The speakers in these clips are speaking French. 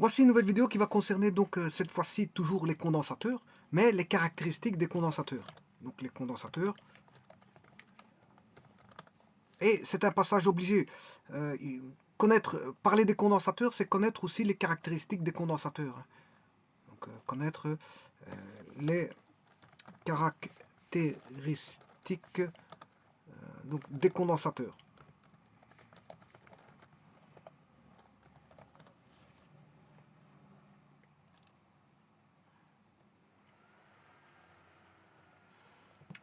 Voici une nouvelle vidéo qui va concerner donc cette fois-ci toujours les condensateurs, mais les caractéristiques des condensateurs. Donc les condensateurs. Et c'est un passage obligé. Parler des condensateurs, c'est connaître aussi les caractéristiques des condensateurs. Donc connaître les caractéristiques donc, des condensateurs.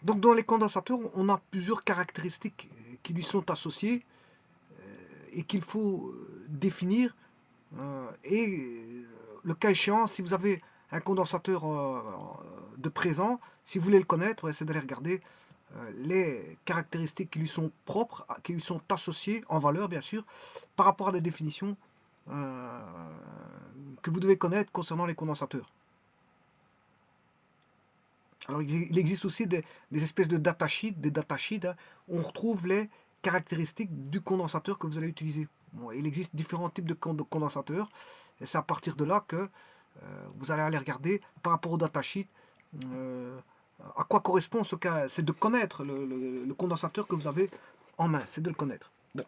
Donc dans les condensateurs, on a plusieurs caractéristiques qui lui sont associées et qu'il faut définir. Et le cas échéant, si vous avez un condensateur de présent, si vous voulez le connaître, c'est d'aller regarder les caractéristiques qui lui sont propres, qui lui sont associées en valeur, bien sûr, par rapport à des définitions que vous devez connaître concernant les condensateurs. Alors, il existe aussi des espèces de datasheets, hein, où on retrouve les caractéristiques du condensateur que vous allez utiliser. Bon, il existe différents types de condensateurs, et c'est à partir de là que vous allez aller regarder par rapport au datasheet à quoi correspond ce cas. C'est de connaître le condensateur que vous avez en main, c'est de le connaître. Bon.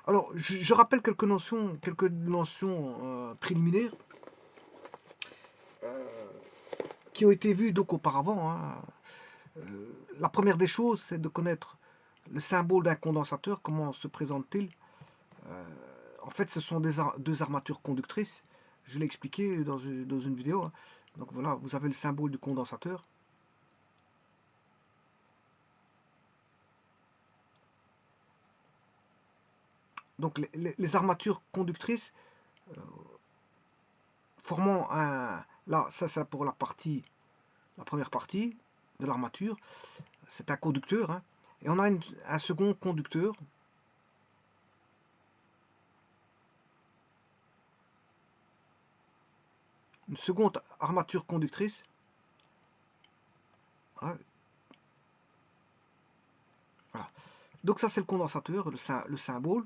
Alors, je rappelle quelques notions préliminaires qui ont été vues donc auparavant. Hein. La première des choses, c'est de connaître le symbole d'un condensateur. Comment se présente-t-il? En fait, ce sont deux armatures conductrices. Je l'ai expliqué dans une vidéo. Hein. Donc voilà, vous avez le symbole du condensateur. Donc les armatures conductrices formant un... Là, ça c'est pour la première partie de l'armature. C'est un conducteur. Hein. Et on a un second conducteur. Une seconde armature conductrice. Voilà. Donc ça c'est le condensateur, le symbole.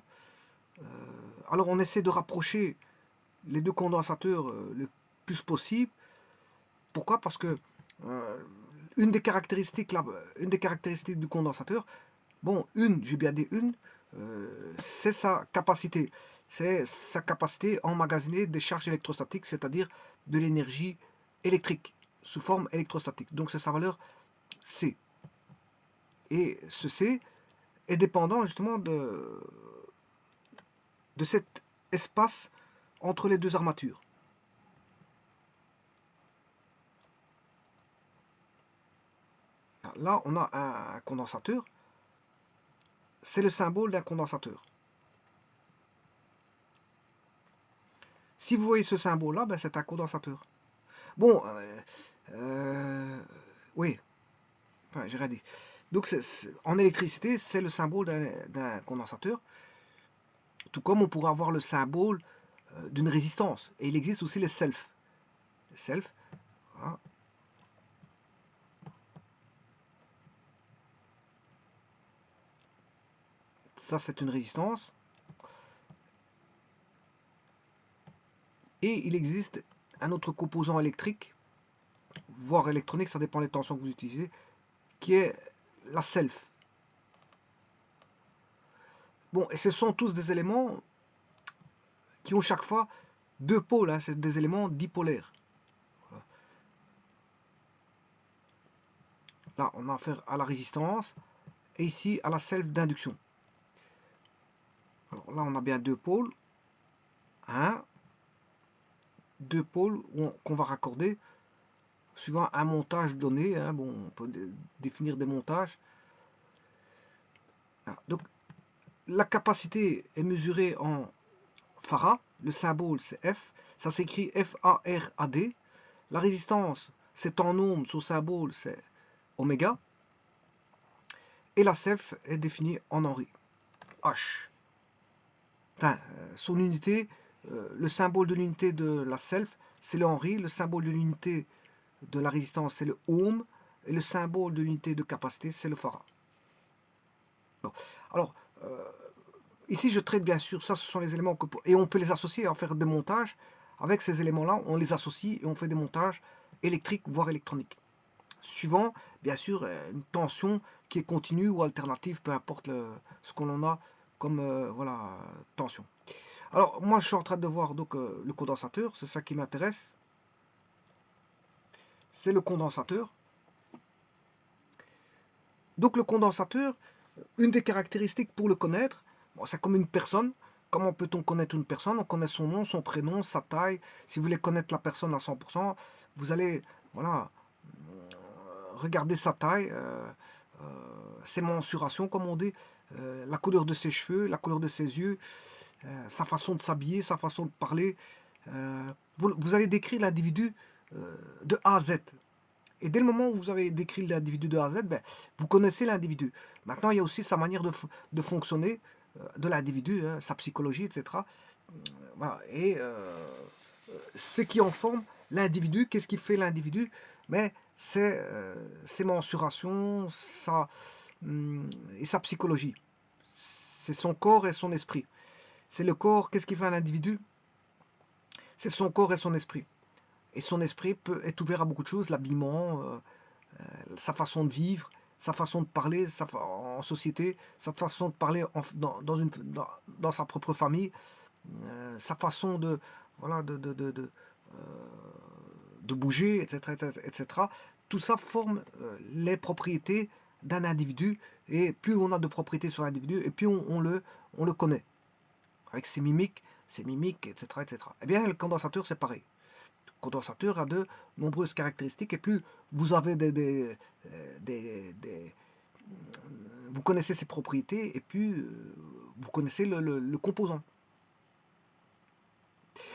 Alors on essaie de rapprocher les deux condensateurs le plus possible. Pourquoi? Parce que une des caractéristiques du condensateur, j'ai bien dit c'est sa capacité. C'est sa capacité à emmagasiner des charges électrostatiques, c'est-à-dire de l'énergie électrique sous forme électrostatique. Donc c'est sa valeur C. Et ce C est dépendant justement de cet espace entre les deux armatures. Là, on a un condensateur. C'est le symbole d'un condensateur. Si vous voyez ce symbole-là, ben c'est un condensateur. Bon, oui, enfin, j'ai rien dit. Donc, en électricité, c'est le symbole d'un condensateur. Tout comme on pourrait avoir le symbole d'une résistance. Et il existe aussi les selfs. Les selfs, voilà. Ça, c'est une résistance. Et il existe un autre composant électrique, voire électronique, ça dépend des tensions que vous utilisez, qui est la self. Bon, et ce sont tous des éléments qui ont chaque fois deux pôles, hein, c'est des éléments dipolaires. Voilà. Là, on a affaire à la résistance, et ici à la self d'induction. Alors là, on a bien deux pôles. Deux pôles qu'on va raccorder suivant un montage donné. Hein, bon, on peut définir des montages. Voilà. Donc, la capacité est mesurée en farad. Le symbole, c'est F. Ça s'écrit F-A-R-A-D. La résistance, c'est en ohms. Son symbole, c'est oméga. Et la self est définie en Henry. H. Enfin, son unité, le symbole de l'unité de la self, c'est le Henry. Le symbole de l'unité de la résistance, c'est le ohm. Et le symbole de l'unité de capacité, c'est le farad. Bon. Alors, ici, je traite bien sûr, ça, ce sont les éléments et on peut les associer, en faire des montages avec ces éléments-là, on les associe et on fait des montages électriques, voire électroniques. Suivant, bien sûr, une tension qui est continue ou alternative, peu importe ce qu'on en a comme voilà, tension. Alors, moi, je suis en train de voir donc le condensateur, c'est ça qui m'intéresse. C'est le condensateur. Donc, le condensateur, une des caractéristiques pour le connaître, bon, c'est comme une personne. Comment peut-on connaître une personne? On connaît son nom, son prénom, sa taille. Si vous voulez connaître la personne à 100%, vous allez, voilà, regarder sa taille, ses mensurations, comme on dit, la couleur de ses cheveux, la couleur de ses yeux, sa façon de s'habiller, sa façon de parler. Vous allez décrire l'individu de A à Z. Et dès le moment où vous avez décrit l'individu de A à Z, ben, vous connaissez l'individu. Maintenant, il y a aussi sa manière de fonctionner de l'individu, hein, sa psychologie, etc. Voilà. Et ce qui en forme l'individu, qu'est-ce qui fait l'individu? Mais c'est ses mensurations, et sa psychologie. C'est son corps et son esprit. C'est le corps, qu'est-ce qui fait un individu? C'est son corps et son esprit. Et son esprit est ouvert à beaucoup de choses, l'habillement, sa façon de vivre, sa façon de parler en société, sa façon de parler dans sa propre famille, sa façon de, voilà, de bouger, etc., etc. Tout ça forme les propriétés d'un individu, et plus on a de propriétés sur l'individu, et plus on le connaît, avec ses mimiques, etc., etc. Eh bien, le condensateur, c'est pareil. Le condensateur a de nombreuses caractéristiques, et plus vous avez vous connaissez ses propriétés, et puis vous connaissez le composant.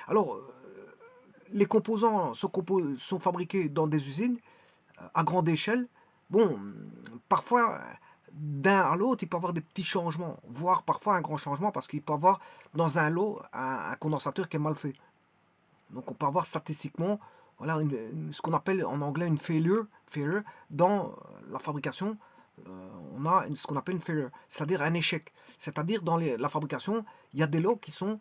Alors, les composants sont fabriqués dans des usines à grande échelle. Bon, parfois, d'un à l'autre, il peut y avoir des petits changements, voire parfois un grand changement, parce qu'il peut y avoir dans un lot un condensateur qui est mal fait. Donc on peut avoir statistiquement, voilà, ce qu'on appelle en anglais une failure dans la fabrication. On a ce qu'on appelle une failure, c'est-à-dire un échec. C'est-à-dire dans la fabrication, il y a des lots qui sont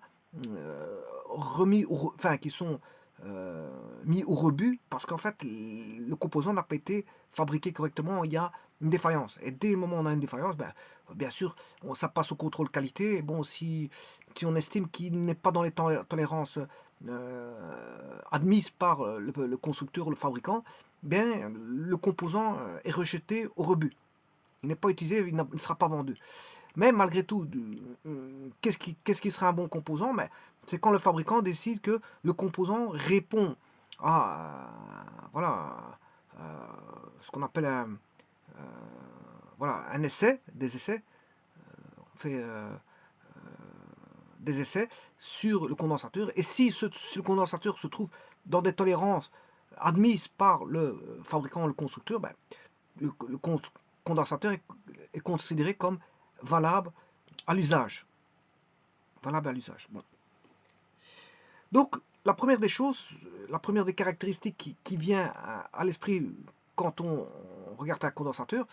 qui sont mis au rebut parce qu'en fait le composant n'a pas été fabriqué correctement, il y a une défaillance. Et dès le moment où on a une défaillance, ben, bien sûr, ça passe au contrôle qualité. Et bon, si on estime qu'il n'est pas dans les tolérances admises par le constructeur ou le fabricant, bien, le composant est rejeté au rebut. Il n'est pas utilisé, il ne sera pas vendu. Mais malgré tout, qu'est-ce qui serait un bon composant? Mais c'est quand le fabricant décide que le composant répond à voilà, ce qu'on appelle voilà, un essai, des essais. On fait des essais sur le condensateur. Et si le condensateur se trouve dans des tolérances admises par le fabricant ou le constructeur, ben, le condensateur est considéré comme valable à l'usage. Valable à l'usage. Bon. Donc, la première des choses, la première des caractéristiques qui vient à l'esprit quand on regarde un condensateur,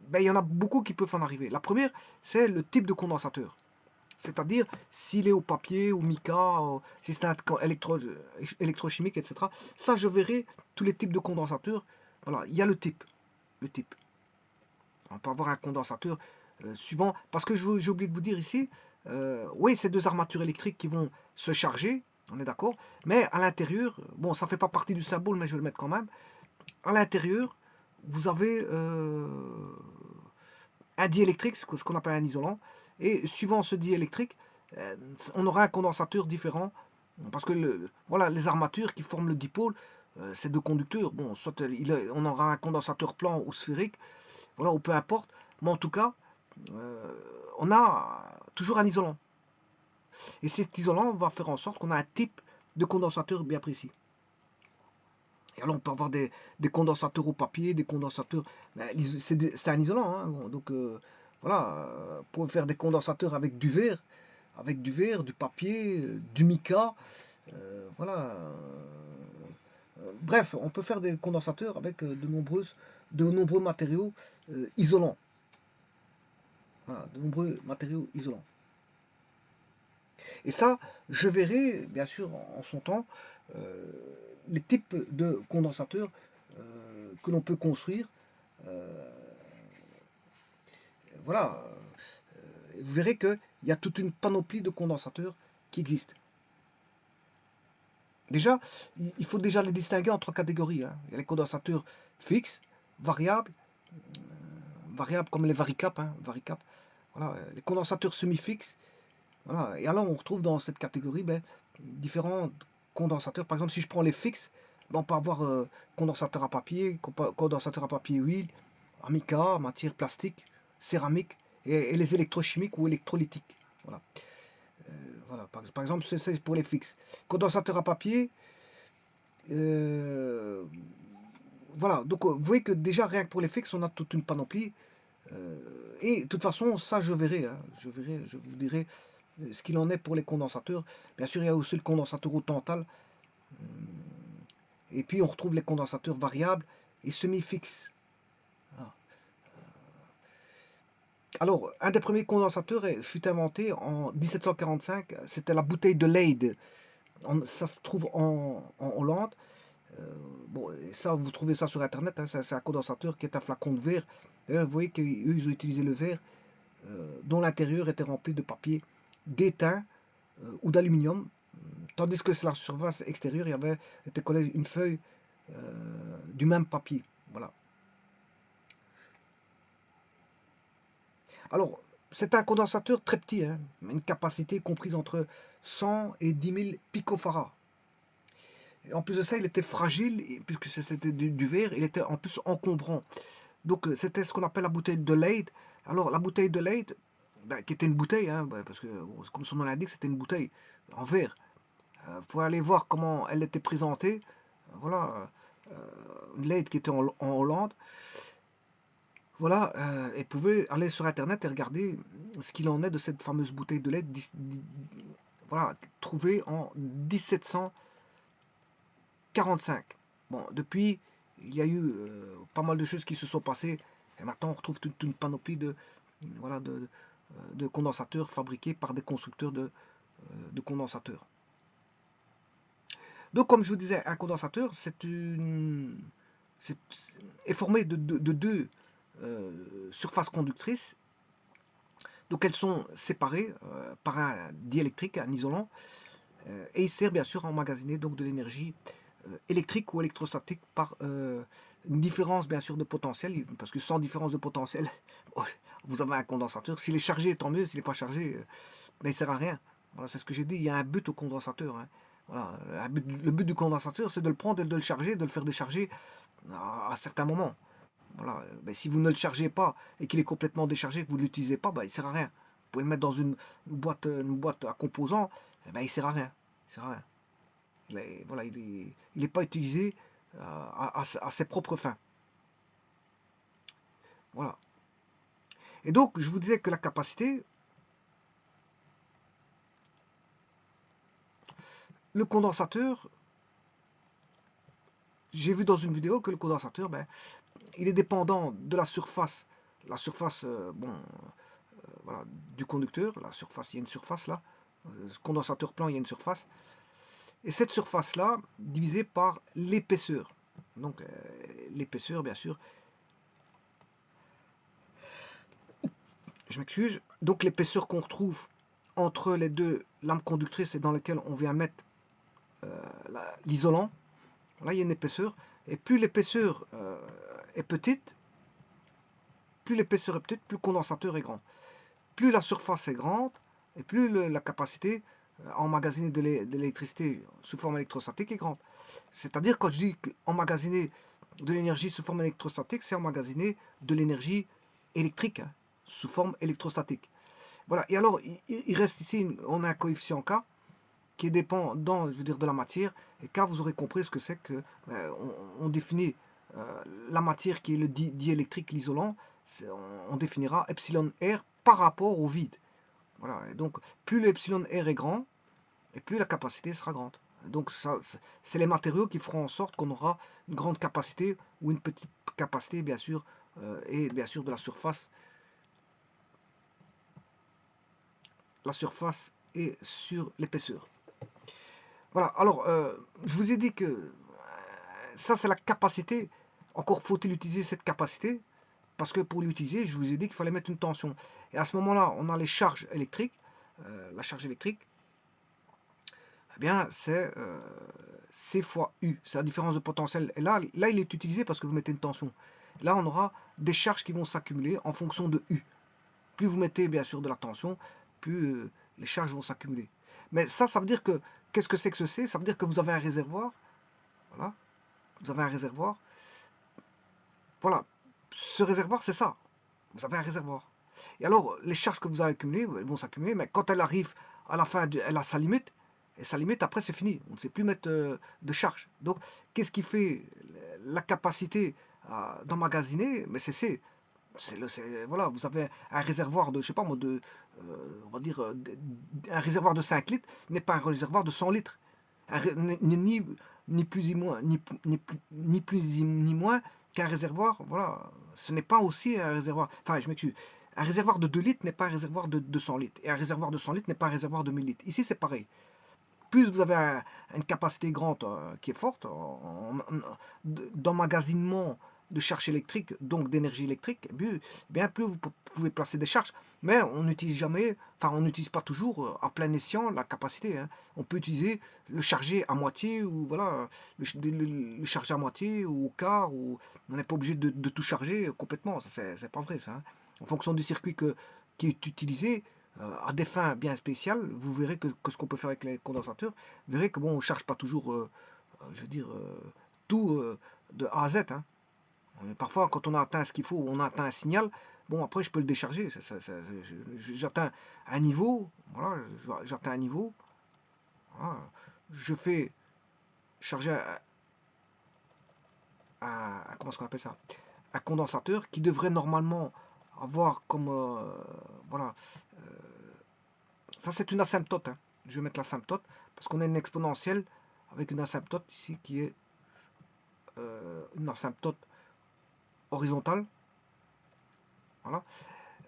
ben, il y en a beaucoup qui peuvent en arriver. La première, c'est le type de condensateur. C'est-à-dire s'il est au papier, au mica, si c'est un électrochimique, etc. Ça, je verrai tous les types de condensateurs. Voilà, il y a le type. Le type. On peut avoir un condensateur suivant. Parce que j'ai oublié de vous dire ici, oui, c'est deux armatures électriques qui vont se charger, on est d'accord. Mais à l'intérieur, bon, ça ne fait pas partie du symbole, mais je vais le mettre quand même. À l'intérieur, vous avez un diélectrique, ce qu'on appelle un isolant. Et suivant ce diélectrique, on aura un condensateur différent. Parce que voilà, les armatures qui forment le dipôle, c'est deux conducteurs. Bon, soit on aura un condensateur plan ou sphérique, voilà, ou peu importe. Mais en tout cas, on a toujours un isolant. Et cet isolant va faire en sorte qu'on a un type de condensateur bien précis. Et alors on peut avoir des condensateurs au papier, des condensateurs... C'est un isolant, hein, donc voilà, pour faire des condensateurs avec du verre, du papier, du mica, voilà. Bref, on peut faire des condensateurs avec de nombreux matériaux isolants. Voilà, de nombreux matériaux isolants. Et ça, je verrai, bien sûr, en son temps, les types de condensateurs que l'on peut construire. Euh, voilà, vous verrez qu'il y a toute une panoplie de condensateurs qui existent. Déjà, il faut déjà les distinguer en trois catégories, hein. Il y a les condensateurs fixes, variables, variables comme les varicaps, hein, varicaps. Voilà, les condensateurs semi-fixes. Voilà. Et alors on retrouve dans cette catégorie différents condensateurs. Par exemple, si je prends les fixes, on peut avoir condensateur à papier, condensateur à papier huile, amica, matière plastique, céramique, et les électrochimiques ou électrolytiques. Voilà. Voilà. Par exemple, c'est pour les fixes. Condensateur à papier, voilà. Donc vous voyez que déjà rien que pour les fixes, on a toute une panoplie. Et de toute façon, ça je verrai, hein. Je vous dirai ce qu'il en est pour les condensateurs. Bien sûr, il y a aussi le condensateur au Tantal. Et puis on retrouve les condensateurs variables et semi-fixes. Voilà. Alors, un des premiers condensateurs fut inventé en 1745. C'était la bouteille de Leyde. Ça se trouve en Hollande. Bon, et ça, vous trouvez ça sur Internet. Hein. C'est un condensateur qui est un flacon de verre. D'ailleurs, vous voyez qu'eux, ils ont utilisé le verre dont l'intérieur était rempli de papier d'étain ou d'aluminium, tandis que sur la surface extérieure, il y avait était collé une feuille du même papier. Voilà. Alors, c'est un condensateur très petit, hein, une capacité comprise entre 100 et 10 000 picofarads. Et en plus de ça, il était fragile, puisque c'était du verre, il était en plus encombrant. Donc, c'était ce qu'on appelle la bouteille de Leyde. Alors, la bouteille de Leyde, qui était une bouteille, hein, parce que, comme son nom l'indique, c'était une bouteille en verre. Vous pouvez aller voir comment elle était présentée. Voilà, une Leyde qui était en Hollande. Voilà, et vous pouvez aller sur Internet et regarder ce qu'il en est de cette fameuse bouteille de Leyde, voilà, trouvée en 1745. Bon, depuis, il y a eu pas mal de choses qui se sont passées, et maintenant on retrouve toute une panoplie voilà, de condensateurs fabriqués par des constructeurs de condensateurs. Donc, comme je vous disais, un condensateur, est formé de deux surfaces conductrices. Donc, elles sont séparées par un diélectrique, un isolant, et il sert bien sûr à emmagasiner donc de l'énergie électrique ou électrostatique par une différence bien sûr de potentiel, parce que sans différence de potentiel, vous avez un condensateur. S'il est chargé, tant mieux. S'il n'est pas chargé, il ne sert à rien. Voilà, c'est ce que j'ai dit. Il y a un but au condensateur, hein. Voilà, le but du condensateur, c'est de le prendre et de le charger, de le faire décharger à certains moments. Voilà. Si vous ne le chargez pas et qu'il est complètement déchargé, que vous ne l'utilisez pas, il ne sert à rien. Vous pouvez le mettre dans une boîte à composants, il ne sert à rien. Il sert à rien. Voilà, il n'est pas utilisé à ses propres fins. Voilà. Et donc, je vous disais que la capacité, le condensateur, j'ai vu dans une vidéo que le condensateur, il est dépendant de la surface. La surface, voilà, du conducteur, la surface, il y a une surface là. Condensateur plan, il y a une surface. Et cette surface-là, divisée par l'épaisseur. Donc, l'épaisseur, bien sûr. Je m'excuse. Donc, l'épaisseur qu'on retrouve entre les deux lames conductrices et dans lesquelles on vient mettre l'isolant. Là, il y a une épaisseur. Et plus l'épaisseur est petite, plus le condensateur est grand. Plus la surface est grande, et plus la capacité à emmagasiner de l'électricité sous forme électrostatique est grande. C'est-à-dire, quand je dis emmagasiner de l'énergie sous forme électrostatique, c'est emmagasiner de l'énergie électrique, hein, sous forme électrostatique. Voilà. Et alors, il reste ici, on a un coefficient K qui est dépendant, je veux dire, de la matière. Et K, vous aurez compris ce que c'est que on définit la matière qui est le diélectrique, l'isolant. On définira epsilon R par rapport au vide. Voilà. Et donc, plus l'epsilon R est grand, et plus la capacité sera grande. Donc, c'est les matériaux qui feront en sorte qu'on aura une grande capacité ou une petite capacité, bien sûr, et bien sûr de la surface. La surface et sur l'épaisseur. Voilà, alors je vous ai dit que ça c'est la capacité. Encore faut-il utiliser cette capacité, parce que pour l'utiliser, je vous ai dit qu'il fallait mettre une tension. Et à ce moment-là, on a les charges électriques. La charge électrique, eh bien, c'est C fois U. C'est la différence de potentiel. Et là, il est utilisé parce que vous mettez une tension. Là, on aura des charges qui vont s'accumuler en fonction de U. Plus vous mettez, bien sûr, de la tension, plus les charges vont s'accumuler. Mais ça veut dire que, qu'est-ce que c'est que ce C? Ça veut dire que vous avez un réservoir. Voilà. Vous avez un réservoir. Voilà. Ce réservoir, c'est ça. Vous avez un réservoir. Et alors, les charges que vous avez accumulées, elles vont s'accumuler, mais quand elle arrive à la fin, elle a sa limite, et sa limite, après, c'est fini. On ne sait plus mettre de charge. Donc, qu'est-ce qui fait la capacité d'emmagasiner? Mais voilà, vous avez un réservoir de, je sais pas moi, on va dire, un réservoir de 5 litres n'est pas un réservoir de 100 litres. Ni plus ni moins, ni plus ni moins qu'un réservoir, voilà, ce n'est pas aussi un réservoir, enfin je m'excuse, un réservoir de 2 litres n'est pas un réservoir de 100 litres, et un réservoir de 100 litres n'est pas un réservoir de 1000 litres. Ici c'est pareil. Plus vous avez une capacité grande qui est forte d'emmagasinement de charge électrique, donc d'énergie électrique, bien plus vous pouvez placer des charges. Mais on n'utilise jamais, enfin on n'utilise pas toujours à plein escient la capacité. Hein. On peut utiliser le charger à moitié ou voilà, le charger à moitié ou au quart, ou on n'est pas obligé de tout charger complètement. Ça c'est pas vrai ça. Hein. En fonction du circuit qui est utilisé, à des fins bien spéciales, vous verrez que ce qu'on peut faire avec les condensateurs, vous verrez que bon, on ne charge pas toujours, je veux dire, tout de A à Z. Hein. Parfois, quand on a atteint ce qu'il faut, on a atteint un signal, bon, après, je peux le décharger. J'atteins un niveau, voilà, j'atteins un niveau, voilà, je fais charger comment est-ce qu'on appelle ça? Un condensateur qui devrait normalement avoir comme, voilà, ça c'est une asymptote. Hein. Je vais mettre l'asymptote parce qu'on a une exponentielle avec une asymptote ici qui est une asymptote horizontale. Voilà.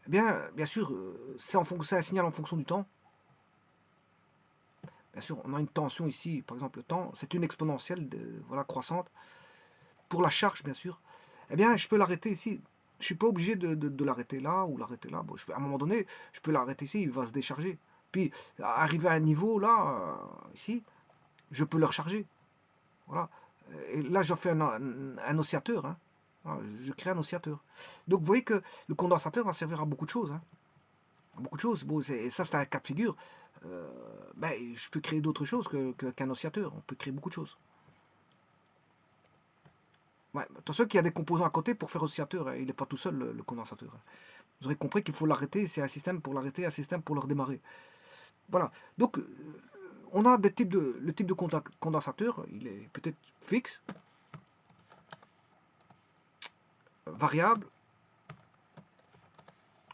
Eh bien sûr, c'est un signal en fonction du temps. Bien sûr, on a une tension ici, par exemple le temps, c'est une exponentielle voilà, croissante. Pour la charge, bien sûr, eh bien je peux l'arrêter ici. Je ne suis pas obligé de l'arrêter là ou l'arrêter là. Bon, à un moment donné, je peux l'arrêter ici, il va se décharger. Puis, arriver à un niveau là, ici, je peux le recharger. Voilà. Et là, je fais un oscillateur. Hein. Voilà, je crée un oscillateur. Donc, vous voyez que le condensateur va servir à beaucoup de choses. Hein. Beaucoup de choses. Bon, et ça, c'est un cas de figure. Ben, je peux créer d'autres choses qu'un oscillateur. On peut créer beaucoup de choses. Ouais, attention qu'il y a des composants à côté pour faire oscillateur. Hein. Il n'est pas tout seul, le condensateur. Hein. Vous aurez compris qu'il faut l'arrêter. C'est un système pour l'arrêter, un système pour le redémarrer. Voilà. Donc, on a le type de condensateur. Il est peut-être fixe, variable,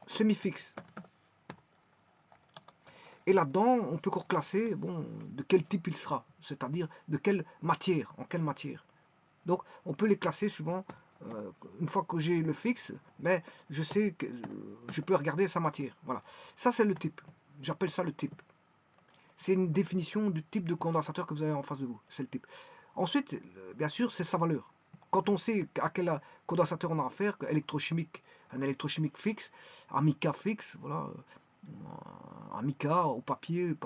semi-fixe. Et là-dedans, on peut reclasser bon, de quel type il sera, c'est-à-dire de quelle matière, en quelle matière. Donc, on peut les classer souvent, une fois que j'ai le fixe, mais je sais que je peux regarder sa matière. Voilà. Ça, c'est le type. J'appelle ça le type. C'est une définition du type de condensateur que vous avez en face de vous. C'est le type. Ensuite, bien sûr, c'est sa valeur. Quand on sait à quel condensateur on a affaire, un électrochimique fixe, un mica fixe, voilà, un mica au papier,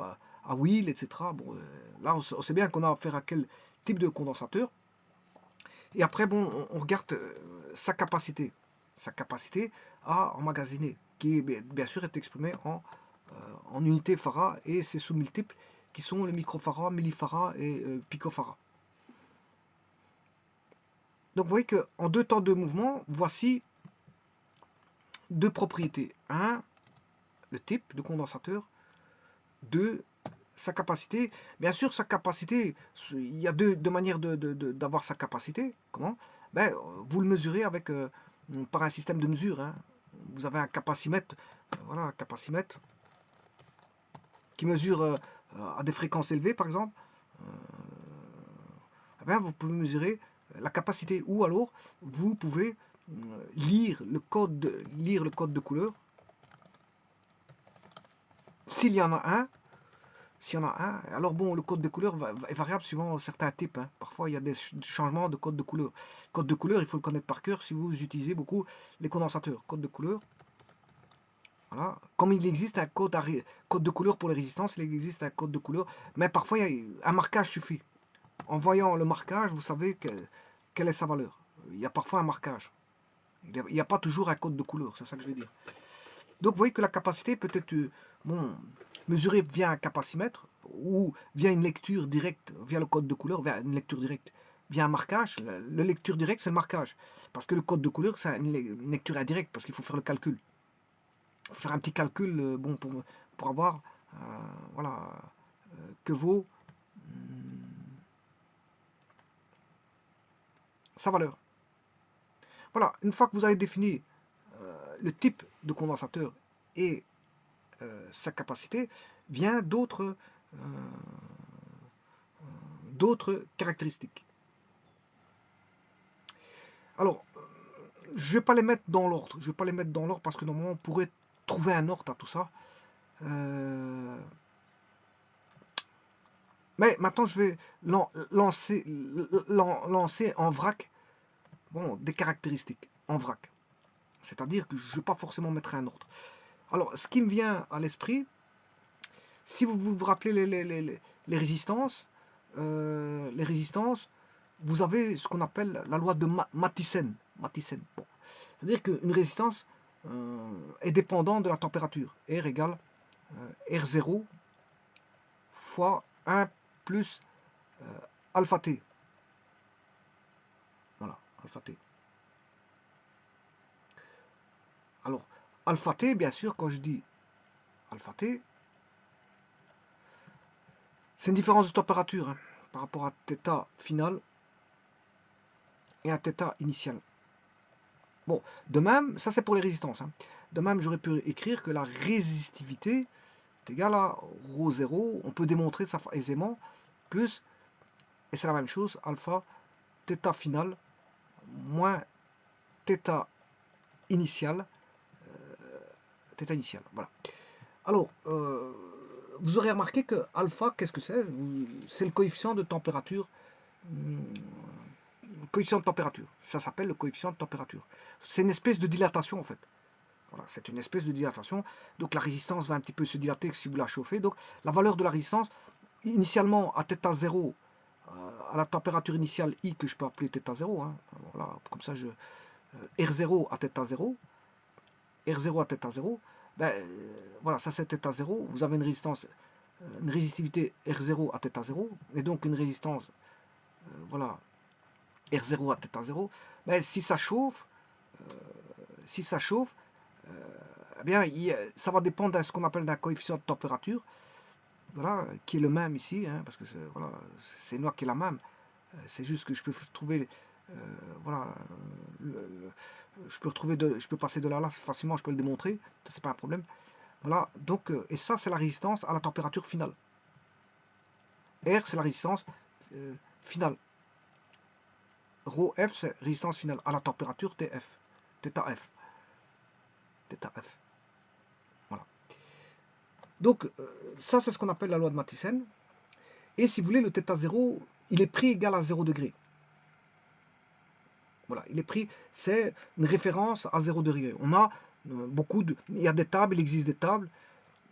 à huile, etc. Bon, là, on sait bien qu'on a affaire à quel type de condensateur. Et après, bon, on regarde sa capacité à emmagasiner, qui bien sûr est exprimée en unités farad et ses sous-multiples qui sont les microfarads, millifarads et picofarads. Donc vous voyez qu'en deux temps de mouvement, voici deux propriétés. 1, le type de condensateur. 2, sa capacité. Bien sûr, sa capacité, il y a deux manières d'avoir sa capacité. Comment? Ben, vous le mesurez avec, par un système de mesure. Hein. Vous avez un capacimètre, voilà, un capacimètre qui mesure à des fréquences élevées, par exemple. Eh bien, vous pouvez mesurer la capacité, ou alors vous pouvez lire le code de couleur. S'il y en a un, S'il y en a un, alors bon, le code de couleur est variable suivant certains types, hein. Parfois, il y a des changements de code de couleur. Code de couleur, il faut le connaître par cœur si vous utilisez beaucoup les condensateurs. Code de couleur, voilà. Comme il existe un code de couleur pour les résistances, il existe un code de couleur, mais parfois, un marquage suffit. En voyant le marquage, vous savez quelle est sa valeur. Il y a parfois un marquage. Il n'y a pas toujours un code de couleur, c'est ça que je veux dire. Donc vous voyez que la capacité peut être mesurée via un capacimètre ou via une lecture directe, via le code de couleur, via une lecture directe, via un marquage. La lecture directe, c'est le marquage. Parce que le code de couleur, c'est une lecture indirecte, parce qu'il faut faire le calcul. Il faut faire un petit calcul bon, pour avoir voilà, que vaut sa valeur. Voilà, une fois que vous avez défini le type de condensateur et sa capacité, vient d'autres caractéristiques. Alors, je ne vais pas les mettre dans l'ordre. Je vais pas les mettre dans l'ordre parce que normalement on pourrait trouver un ordre à tout ça. Mais maintenant je vais lancer en vrac des caractéristiques en vrac. C'est-à-dire que je ne vais pas forcément mettre un ordre. Alors, ce qui me vient à l'esprit, si vous vous rappelez les résistances, vous avez ce qu'on appelle la loi de Matisen. Bon. C'est-à-dire qu'une résistance est dépendante de la température. R égale R0 fois 1 plus alpha T. Voilà, alpha T. Alors, alpha T, bien sûr, quand je dis alpha T, c'est une différence de température par rapport à θ final et à θ initial. Bon, de même, ça c'est pour les résistances. De même, j'aurais pu écrire que la résistivité est égale à ρ0, on peut démontrer ça aisément, plus, et c'est la même chose, alpha, θ final, moins θ initial, voilà. Alors, vous aurez remarqué que alpha, qu'est-ce que c'est? C'est le coefficient de température. Coefficient de température. Ça s'appelle le coefficient de température. C'est une espèce de dilatation en fait. Voilà, c'est une espèce de dilatation. Donc la résistance va un petit peu se dilater si vous la chauffez. Donc la valeur de la résistance, initialement à θ0, à la température initiale I que je peux appeler θ0. Voilà, comme ça R0 à θ0. R0 à θ0. Ben, voilà, ça c'est θ0. Vous avez une résistance, une résistivité R0 à θ0. Et donc une résistance, voilà, R0 à θ0. Ben, si ça chauffe, eh bien, ça va dépendre de ce qu'on appelle d'un coefficient de température, voilà, qui est le même ici, parce que voilà, c'est une loi qui est la même. C'est juste que je peux trouver, voilà, je peux passer de là facilement, je peux le démontrer, ça c'est pas un problème. Voilà, donc, et ça c'est la résistance à la température finale. R c'est la résistance finale. ρF c'est résistance finale à la température TF, θF. Voilà. Donc, ça, c'est ce qu'on appelle la loi de Matisen. Et si vous voulez, le θ0, il est pris égal à 0 degré. Voilà, il est pris, c'est une référence à 0 degré. On a il y a des tables, il existe des tables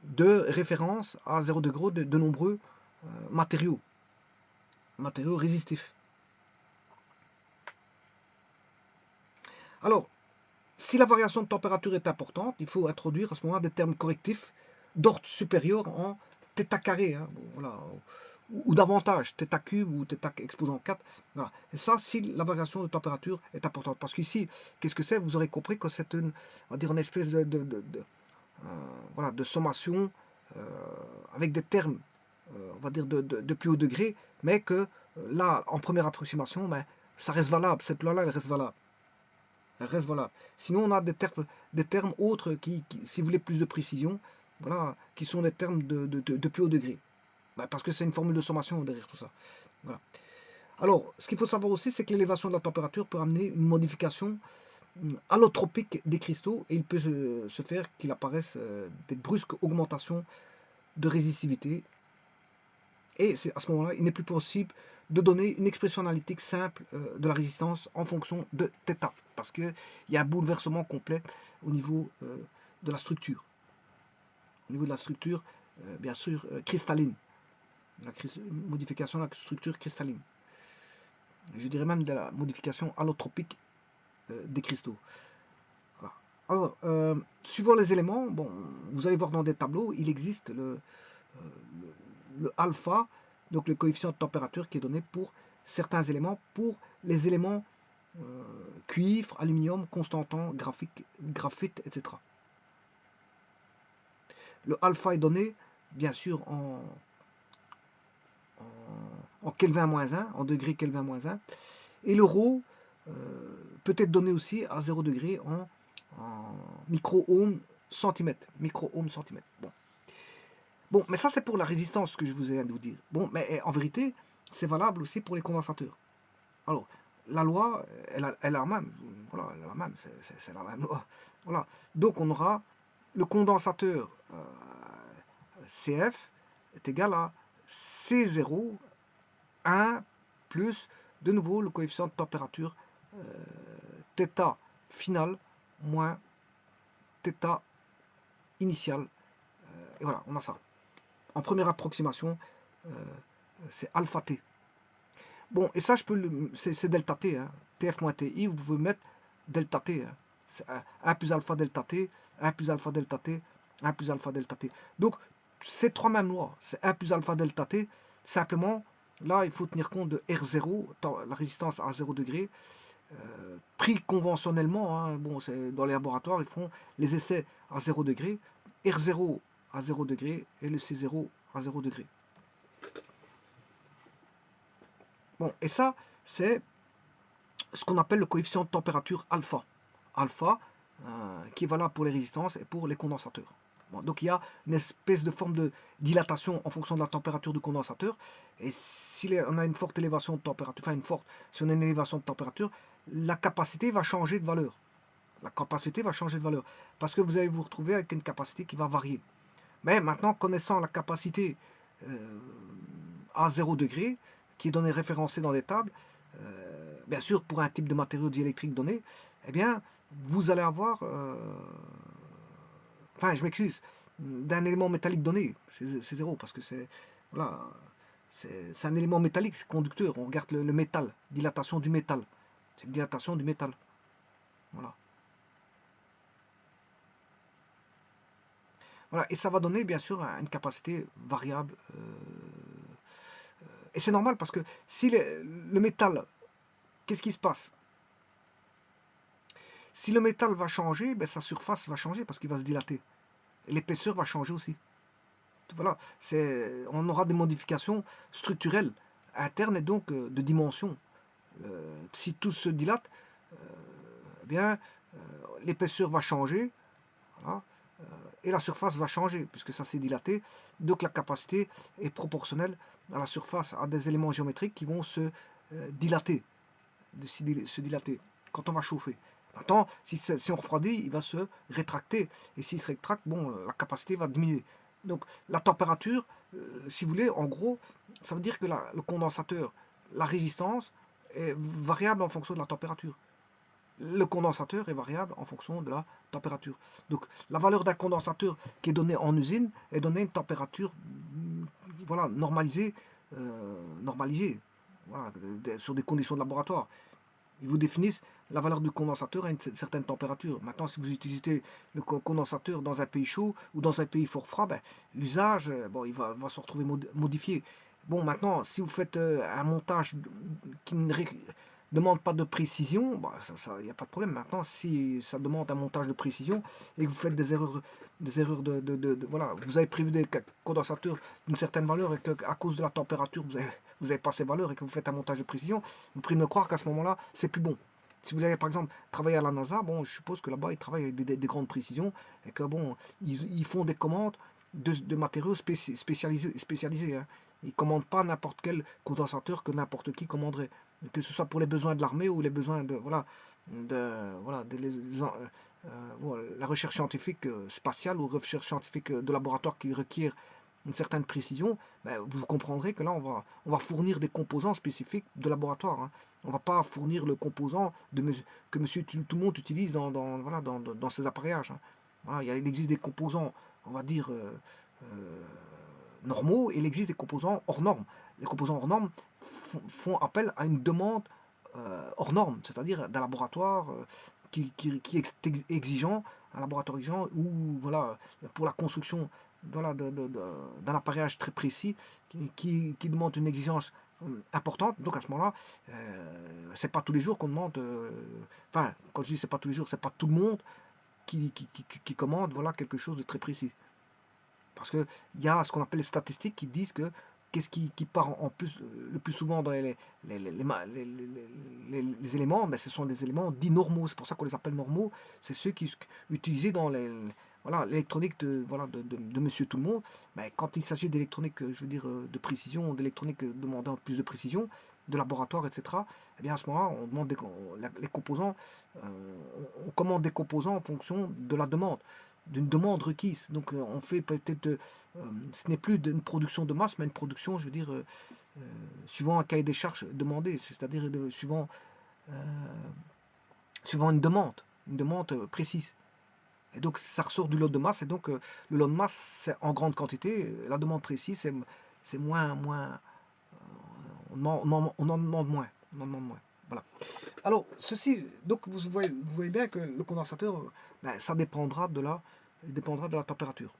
de référence à 0 degré de nombreux matériaux résistifs. Alors, si la variation de température est importante, il faut introduire à ce moment des termes correctifs d'ordre supérieur en θ carré, voilà, ou davantage, θ cube ou θ exposant 4. Voilà. Et ça, si la variation de température est importante. Parce qu'ici, qu'est-ce que c'est? Vous aurez compris que c'est une espèce voilà, de sommation avec des termes, on va dire, de plus haut degré, mais que là, en première approximation, ben, ça reste valable. Cette loi-là, elle reste valable. Elle reste valable. Sinon, on a des termes autres qui, si vous voulez plus de précision, voilà, qui sont des termes de plus haut degré. Ben, parce que c'est une formule de sommation derrière tout ça. Voilà. Alors, ce qu'il faut savoir aussi, c'est que l'élévation de la température peut amener une modification allotropique des cristaux et il peut se faire qu'il apparaisse des brusques augmentations de résistivité Et à ce moment-là, il n'est plus possible de donner une expression analytique simple de la résistance en fonction de θ, parce qu'il y a un bouleversement complet au niveau de la structure. Au niveau de la structure, bien sûr, cristalline. La modification de la structure cristalline. Je dirais même de la modification allotropique des cristaux. Voilà. Alors, suivant les éléments, bon, vous allez voir dans des tableaux, il existe le alpha, donc le coefficient de température qui est donné pour certains éléments, pour les éléments cuivre, aluminium, constantan, graphite, etc. Le alpha est donné, bien sûr, en Kelvin-1, en degré Kelvin-1, et le rho peut être donné aussi à 0 degré en micro-ohm centimètre. Bon, mais ça c'est pour la résistance que je vous ai de vous dire. Bon, mais en vérité, c'est valable aussi pour les condensateurs. Alors, la loi, elle a la même. Voilà, elle a la même. C'est la même loi. Voilà. Donc, on aura le condensateur CF est égal à C0, 1 plus, de nouveau, le coefficient de température θ final moins θ initial. Et voilà, on a ça. En première approximation, c'est alpha t. Bon, et ça, c'est delta t. Hein. Tf moins ti, vous pouvez mettre delta t. Hein. 1 plus alpha delta t, 1 plus alpha delta t, 1 plus alpha delta t. Donc, ces trois mêmes lois, c'est 1 plus alpha delta t. Simplement, là, il faut tenir compte de R0, la résistance à 0 degré. Pris conventionnellement, hein, bon, dans les laboratoires, ils font les essais à 0 degré, R0 à 0 degré et le C0 à 0 degré. Bon, et ça, c'est ce qu'on appelle le coefficient de température alpha. Alpha, qui est valable pour les résistances et pour les condensateurs. Bon, donc il y a une espèce de forme de dilatation en fonction de la température du condensateur. Et si on a une forte élévation de température, si on a une élévation de température, la capacité va changer de valeur. La capacité va changer de valeur. Parce que vous allez vous retrouver avec une capacité qui va varier. Mais maintenant, connaissant la capacité à 0 degré, qui est donnée référencée dans les tables, bien sûr pour un type de matériau diélectrique donné, eh bien, vous allez avoir, enfin je m'excuse, d'un élément métallique donné, c'est 0, parce que c'est, voilà, c'est un élément métallique, c'est conducteur, on regarde le métal, dilatation du métal, c'est une dilatation du métal, voilà. Voilà, et ça va donner bien sûr une capacité variable. Et c'est normal parce que si le métal, qu'est-ce qui se passe? Si le métal va changer, ben, sa surface va changer parce qu'il va se dilater. L'épaisseur va changer aussi. Voilà, on aura des modifications structurelles internes et donc de dimension. Si tout se dilate, eh bien, l'épaisseur va changer. Voilà, et la surface va changer puisque ça s'est dilaté. Donc la capacité est proportionnelle à la surface, à des éléments géométriques qui vont se dilater, quand on va chauffer. Maintenant, si on refroidit, il va se rétracter. Et s'il se rétracte, bon, la capacité va diminuer. Donc la température, si vous voulez, en gros, ça veut dire que le condensateur, la résistance est variable en fonction de la température. Le condensateur est variable en fonction de la température. Donc la valeur d'un condensateur qui est donnée en usine est donnée à une température voilà, normalisée, voilà, sur des conditions de laboratoire. Ils vous définissent la valeur du condensateur à une certaine température. Maintenant, si vous utilisez le condensateur dans un pays chaud ou dans un pays fort froid, ben, l'usage bon, il va se retrouver modifié. Bon, maintenant, si vous faites un montage qui ne demande pas de précision, bah, il n'y a pas de problème. Maintenant, si ça demande un montage de précision et que vous faites des erreurs voilà, vous avez prévu des condensateurs d'une certaine valeur et qu'à cause de la température, vous avez pas ces valeurs et que vous faites un montage de précision, vous pouvez me croire qu'à ce moment-là, c'est plus bon. Si vous avez par exemple travaillé à la NASA, bon, je suppose que là-bas, ils travaillent avec des grandes précisions et que bon, ils font des commandes de matériaux spécialisés. Hein. Ils ne commandent pas n'importe quel condensateur que n'importe qui commanderait. Que ce soit pour les besoins de l'armée ou les besoins de la recherche scientifique spatiale ou recherche scientifique de laboratoire qui requiert une certaine précision, ben, vous comprendrez que là, on va fournir des composants spécifiques de laboratoire. Hein. On ne va pas fournir le composant que monsieur tout le monde utilise voilà, dans ses appareillages. Hein. Voilà, il existe des composants, on va dire, normaux, et il existe des composants hors normes. Les composants hors normes font appel à une demande hors norme, c'est-à-dire d'un laboratoire qui est exigeant, un laboratoire exigeant, ou voilà, pour la construction voilà, d'un appareillage très précis qui demande une exigence importante. Donc à ce moment-là, c'est pas tous les jours qu'on demande, enfin, quand je dis c'est pas tous les jours, c'est pas tout le monde qui commande voilà, quelque chose de très précis. Parce qu'il y a ce qu'on appelle les statistiques qui disent que qu'est-ce qui part en plus, le plus souvent dans les éléments, mais ce sont des éléments dits normaux. C'est pour ça qu'on les appelle normaux. C'est ceux qui sont utilisés dans voilà, l'électronique voilà, de monsieur tout le monde. Mais quand il s'agit d'électronique, je veux dire, de précision, d'électronique demandant plus de précision, de laboratoire, etc., eh bien à ce moment-là, on demande les composants, on commande des composants en fonction de la demande d'une demande requise. Donc on fait peut-être, ce n'est plus une production de masse, mais une production, je veux dire, suivant un cahier des charges demandé, c'est-à-dire euh, suivant une demande précise. Et donc ça ressort du lot de masse, et donc le lot de masse, c'est en grande quantité, la demande précise, c'est moins, on en demande moins. On en demande moins. Voilà. Alors, ceci, donc vous voyez bien que le condensateur, ben, ça dépendra de la température.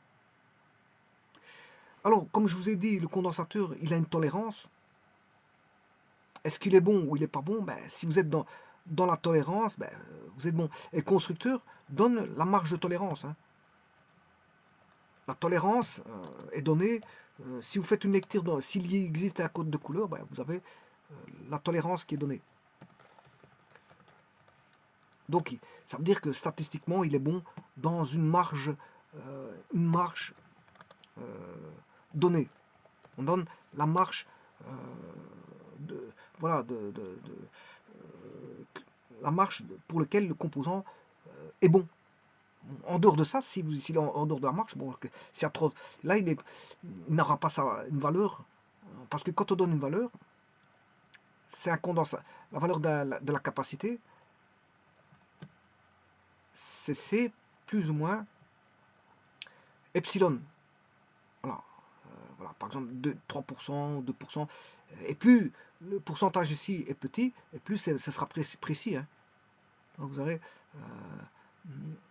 Alors, comme je vous ai dit, le condensateur, il a une tolérance. Est-ce qu'il est bon ou il n'est pas bon? Ben, si vous êtes dans la tolérance, ben, vous êtes bon. Et le constructeur donne la marge de tolérance. Hein. La tolérance est donnée. Si vous faites une lecture, s'il y existe un code de couleur, ben, vous avez la tolérance qui est donnée. Donc, ça veut dire que statistiquement, il est bon dans une marge euh, donnée. On donne la marge voilà, la marge pour laquelle le composant est bon. En dehors de ça, s'il est en dehors de la marche, bon, trop, là, il n'aura pas une valeur, parce que quand on donne une valeur, c'est un condensateur. La valeur de la capacité, c'est C plus ou moins epsilon. Voilà. Voilà. Par exemple, 3%, 2%. Et plus le pourcentage ici est petit, et plus ça sera précis. Hein. Donc vous avez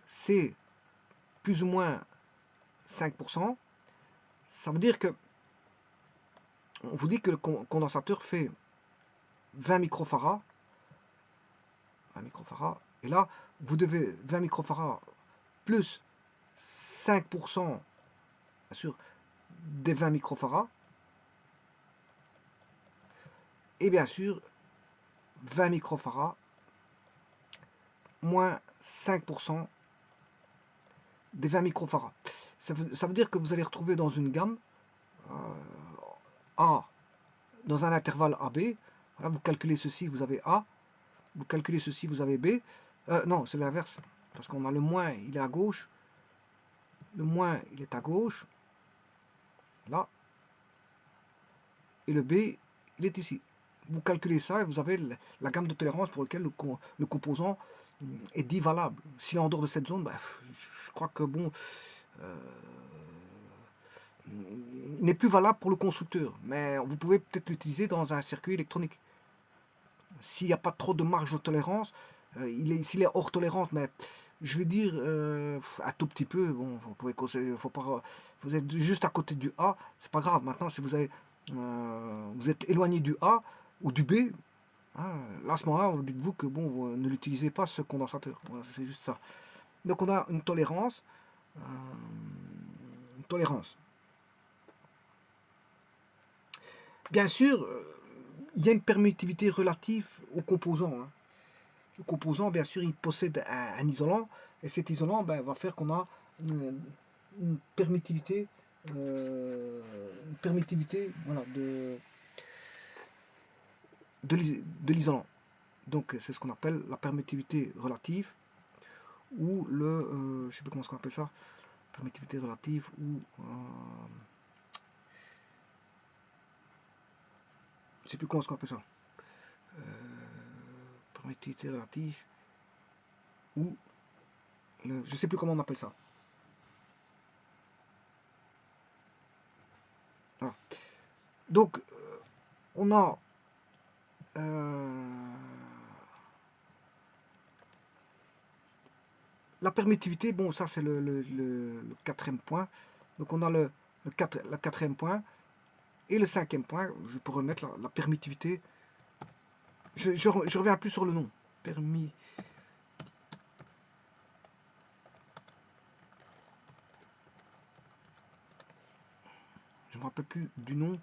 C plus ou moins 5%. Ça veut dire que on vous dit que le condensateur fait 20 microfarads. 20 microfarads. Et là, vous devez 20 microfarads plus 5%, bien sûr, des 20 microfarads. Et bien sûr, 20 microfarads moins 5% des 20 microfarads. Ça veut dire que vous allez retrouver dans une gamme A, dans un intervalle AB. Voilà, vous calculez ceci, vous avez A. Vous calculez ceci, vous avez B. Non, c'est l'inverse. Parce qu'on a le moins, il est à gauche. Le moins, il est à gauche. Là. Et le B, il est ici. Vous calculez ça et vous avez la gamme de tolérance pour laquelle le composant est dit valable. S'il est en dehors de cette zone, bah, je crois que bon, il n'est plus valable pour le constructeur. Mais vous pouvez peut-être l'utiliser dans un circuit électronique. S'il n'y a pas trop de marge de tolérance, s'il est hors tolérance, mais je veux dire un tout petit peu, bon, vous pouvez faut pas, vous êtes juste à côté du A, c'est pas grave. Maintenant, si vous êtes éloigné du A ou du B, hein, là, à ce moment-là, vous dites-vous que bon, vous ne l'utilisez pas ce condensateur. Voilà, c'est juste ça. Donc on a une tolérance, une tolérance. Bien sûr, il y a une permittivité relative aux composants. Hein. Le composant, bien sûr, il possède un isolant, et cet isolant ben, va faire qu'on a une permittivité, voilà, de l'isolant. Donc c'est ce qu'on appelle la permittivité relative, ou je ne sais pas comment on appelle ça, permittivité relative, ou Je ne sais plus comment on appelle ça. Permittivité relative. Ou, je ne sais plus comment on appelle ça. Voilà. Donc, on a la permittivité, bon, ça c'est le quatrième point. Donc, on a le quatrième point. Et le cinquième point, je pourrais mettre la permittivité. Je reviens plus sur le nom. Permis. Je ne me rappelle plus du nom.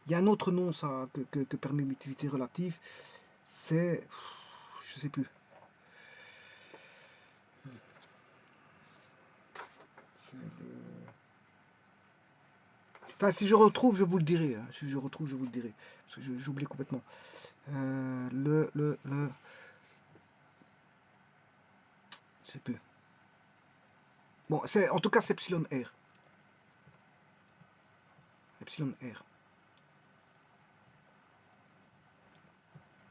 Il y a un autre nom ça que permittivité relative. C'est. Je sais plus. Enfin, si je retrouve, je vous le dirai. Hein. Si je retrouve, je vous le dirai. Parce que j'oublie complètement. Je sais plus. Bon, en tout cas, c'est epsilon R. Epsilon R.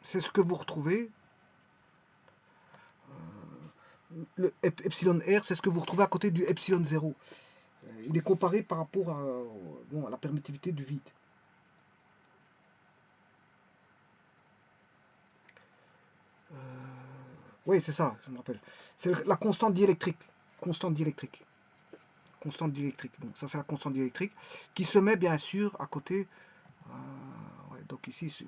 C'est ce que vous retrouvez. Le epsilon R, c'est ce que vous retrouvez à côté du epsilon 0. Il est comparé par rapport à, bon, à la permittivité du vide. Oui, c'est ça, je me rappelle. C'est la constante diélectrique. Constante diélectrique. Constante diélectrique. Bon, ça c'est la constante diélectrique qui se met bien sûr à côté. Ouais, donc ici,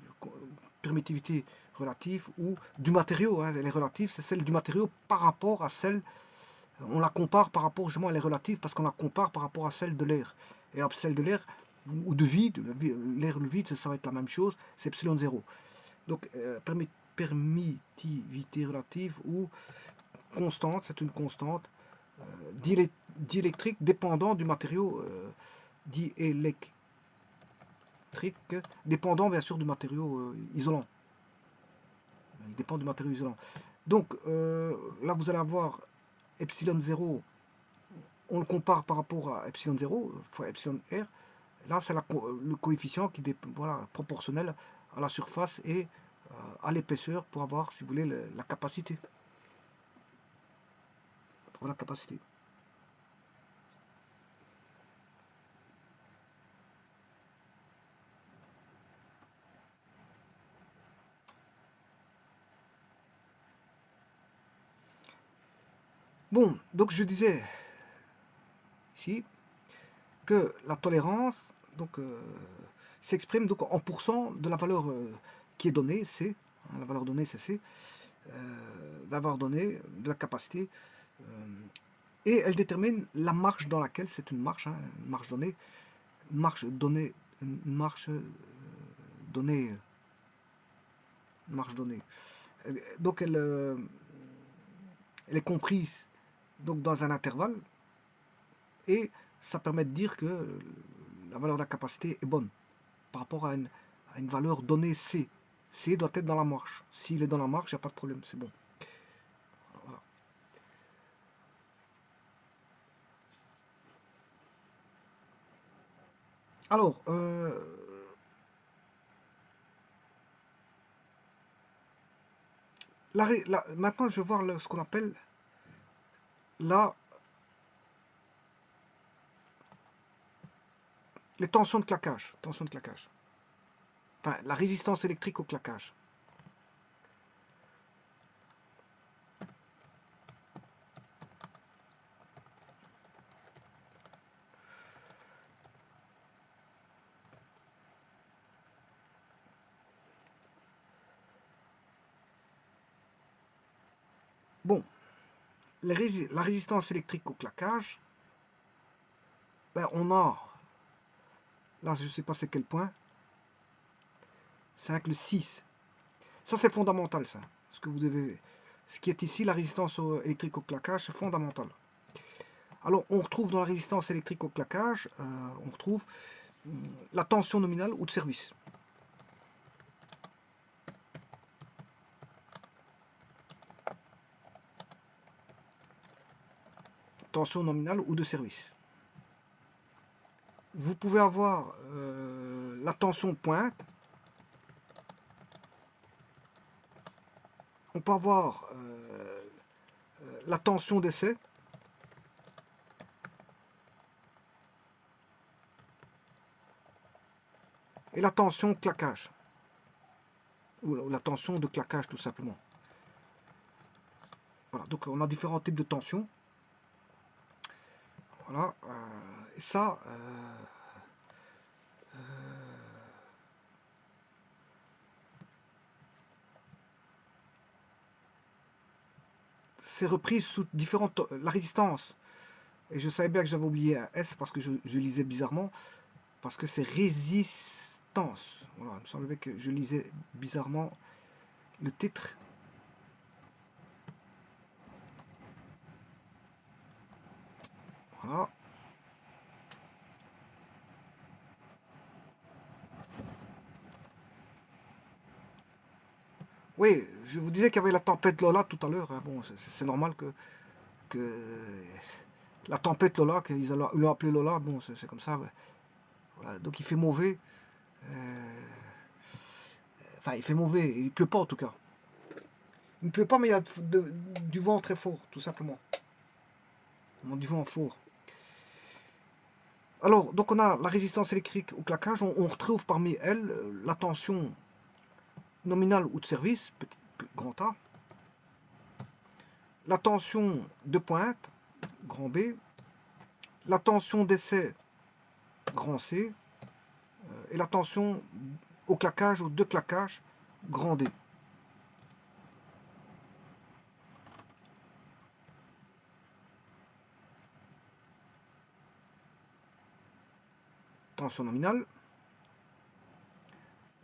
permittivité relative ou du matériau. Hein, elle est relative, c'est celle du matériau par rapport à celle. On la compare par rapport, justement, elle est relative parce qu'on la compare par rapport à celle de l'air. Et celle de l'air ou de vide, l'air ou le vide, ça va être la même chose, c'est epsilon 0. Donc, permittivité relative ou constante, c'est une constante diélectrique dépendant du matériau diélectrique, dépendant bien sûr du matériau isolant. Il dépend du matériau isolant. Donc, là, vous allez avoir epsilon 0, on le compare par rapport à epsilon 0 fois epsilon r. Là, c'est le coefficient qui est voilà, proportionnel à la surface et à l'épaisseur pour avoir, si vous voulez, la capacité. Pour la capacité. Bon, donc je disais ici que la tolérance donc s'exprime donc en pourcent de la valeur qui est donnée, C, hein, la valeur donnée c'est C, d'avoir donné de la capacité, et elle détermine la marge dans laquelle, c'est une marge, hein, une marge donnée, une marge donnée, une marge donnée, une marge donnée. Donc elle est comprise donc dans un intervalle et ça permet de dire que la valeur de la capacité est bonne par rapport à une valeur donnée C. C doit être dans la marge. S'il est dans la marge, il n'y a pas de problème, c'est bon. Voilà. Alors, maintenant je vais voir ce qu'on appelle les tensions de claquage. Tensions de claquage. Enfin, la résistance électrique au claquage. Bon, la résistance électrique au claquage, ben on a, là je ne sais pas c'est quel point, c'est avec le 6. Ça c'est fondamental ça. Ce qui est ici, la résistance électrique au claquage, c'est fondamental. Alors on retrouve dans la résistance électrique au claquage, on retrouve la tension nominale ou de service. Tension nominale ou de service. Vous pouvez avoir la tension de pointe, on peut avoir la tension d'essai et la tension claquage, ou la tension de claquage tout simplement. Voilà, donc on a différents types de tensions. Voilà, et ça, c'est repris sous différentes... La résistance, et je savais bien que j'avais oublié un S parce que je lisais bizarrement, parce que c'est résistance. Voilà, il me semblait que je lisais bizarrement le titre. Voilà. Oui, je vous disais qu'il y avait la tempête Lola tout à l'heure. Hein. Bon, c'est normal que la tempête Lola, qu'ils l'ont appelé Lola, bon, c'est comme ça. Ouais. Voilà. Donc il fait mauvais. Enfin, il fait mauvais. Il pleut pas en tout cas. Il ne pleut pas, mais il y a du vent très fort, tout simplement. Du vent fort. Alors, donc on a la résistance électrique au claquage. On retrouve parmi elles la tension nominale ou de service, petit grand A. La tension de pointe, grand B. La tension d'essai, grand C. Et la tension au claquage ou de claquage, grand D. Tension nominale.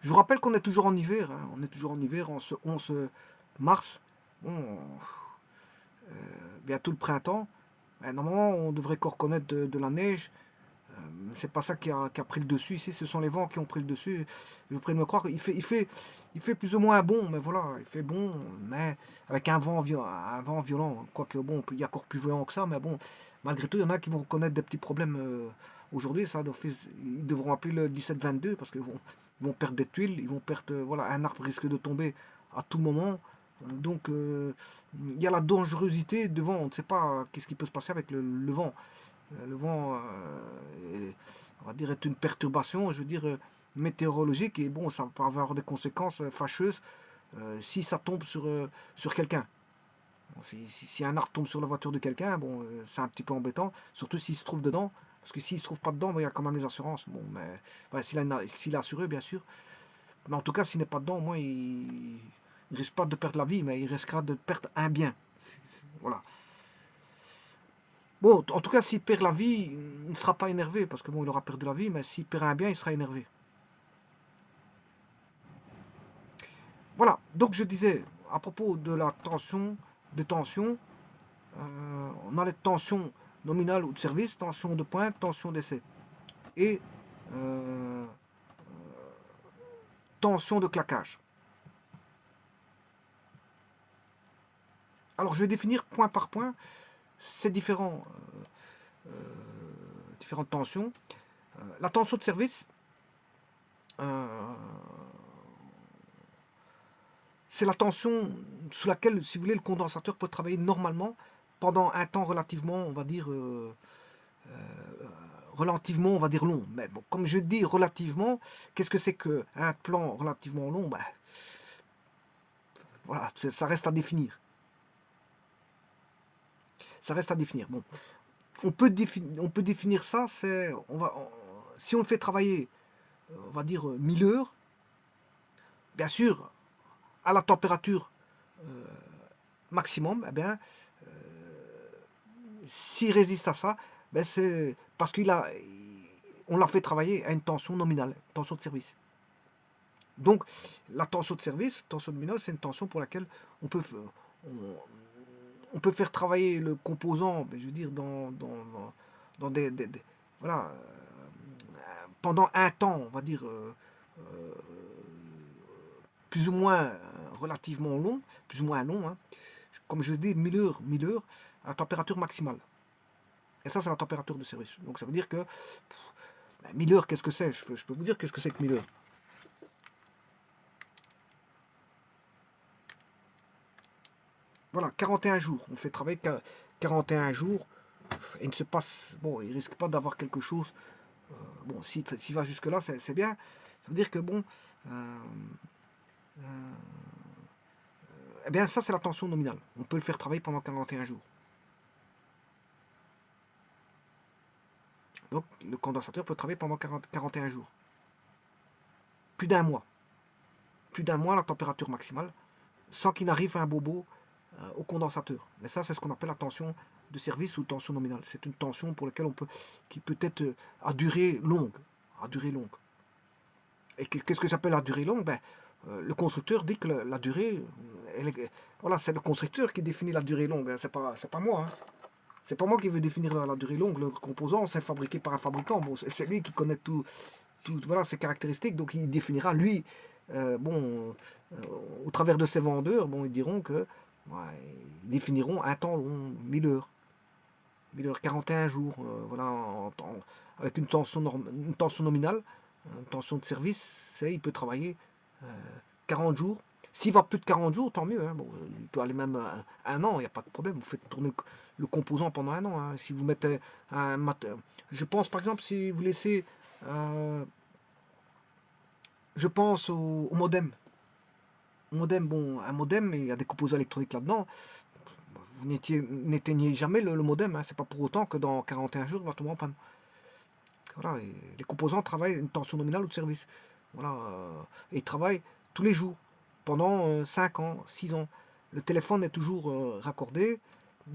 Je vous rappelle qu'on est toujours en hiver. Hein. On est toujours en hiver en ce 11 mars. Bon, bientôt le printemps. Ben, normalement, on devrait encore connaître de la neige. C'est pas ça qui a pris le dessus. Ici, ce sont les vents qui ont pris le dessus. Je vous prie de me croire. Il fait plus ou moins bon, mais voilà, il fait bon, mais avec un vent violent. Quoique, bon, il y a encore plus violent que ça, mais bon, malgré tout, il y en a qui vont connaître des petits problèmes aujourd'hui. Ça, d'office, ils devront appeler le 17-22 parce qu'ils vont perdre des tuiles. Ils vont perdre, voilà, un arbre risque de tomber à tout moment. Donc, il y a la dangerosité devant. On ne sait pas qu'est-ce qui peut se passer avec le vent. Le vent, on va dire, est une perturbation, je veux dire, météorologique, et bon, ça peut avoir des conséquences fâcheuses si ça tombe sur quelqu'un. Bon, si un arbre tombe sur la voiture de quelqu'un, bon, c'est un petit peu embêtant, surtout s'il se trouve dedans, parce que s'il se trouve pas dedans, ben, il y a quand même les assurances. Bon, mais enfin, s'il est assuré, bien sûr. Mais en tout cas, s'il n'est pas dedans, au moins, il ne risque pas de perdre la vie, mais il risquera de perdre un bien. Voilà. Bon, en tout cas, s'il perd la vie, il ne sera pas énervé, parce que bon, il aura perdu la vie, mais s'il perd un bien, il sera énervé. Voilà, donc je disais, à propos de la tension, des tensions, on a les tensions nominales ou de service, tension de pointe, tension d'essai. Et euh, tension de claquage. Alors je vais définir point par point ces différentes tensions. La tension de service, c'est la tension sous laquelle, si vous voulez, le condensateur peut travailler normalement pendant un temps relativement, on va dire, relativement, on va dire long. Mais bon, comme je dis relativement, qu'est-ce que c'est qu'un plan relativement long? Ben, voilà, ça reste à définir. Ça reste à définir. Bon, on peut définir ça, si on le fait travailler, on va dire 1000 heures, bien sûr, à la température maximum, eh bien, s'il résiste à ça, ben c'est parce on l'a fait travailler à une tension nominale, tension de service. Donc, la tension de service, tension nominale, c'est une tension pour laquelle on peut, on peut faire travailler le composant, ben, je veux dire, dans voilà, pendant un temps, on va dire, plus ou moins relativement long, plus ou moins long, hein, comme je dis, 1000 heures à température maximale. Et ça, c'est la température de service. Donc ça veut dire que 1000 heures, qu'est-ce que c'est? Je peux vous dire qu'est-ce que c'est que 1000 heures. Voilà, 41 jours. On fait travailler 41 jours. Et il ne se passe. Bon, il risque pas d'avoir quelque chose. Bon, s'il va jusque-là, c'est bien. Ça veut dire que bon. euh, euh, eh bien, ça, c'est la tension nominale. On peut le faire travailler pendant 41 jours. Donc, le condensateur peut travailler pendant 41 jours. Plus d'un mois. Plus d'un mois, la température maximale, sans qu'il n'arrive un bobo au condensateur. Et ça, c'est ce qu'on appelle la tension de service ou tension nominale. C'est une tension pour laquelle qui peut être à durée longue. À durée longue. Et qu'est-ce que s'appelle la durée longue? Le constructeur dit que la durée, voilà, c'est le constructeur qui définit la durée longue. Hein. C'est pas moi. Hein. C'est pas moi qui veux définir la durée longue. Le composant, c'est fabriqué par un fabricant. Bon, c'est lui qui connaît voilà, ses caractéristiques. Donc, il définira, lui, bon, au travers de ses vendeurs, bon, ils diront que, ouais, ils définiront un temps long, 1000 heures. 1000 heures, 41 jours, voilà, avec une tension nominale, une tension de service, il peut travailler 40 jours. S'il va plus de 40 jours, tant mieux. Hein. Bon, il peut aller même un an, il n'y a pas de problème. Vous faites tourner le composant pendant un an. Hein. Si vous mettez je pense par exemple, si vous laissez, je pense au modem. Modem, bon, un modem, il y a des composants électroniques là-dedans. Vous n'éteignez jamais le modem. Hein. C'est pas pour autant que dans 41 jours, il va tomber en panne. Voilà, et les composants travaillent une tension nominale ou de service. Voilà, et ils travaillent tous les jours, pendant 5 ans, 6 ans. Le téléphone est toujours raccordé.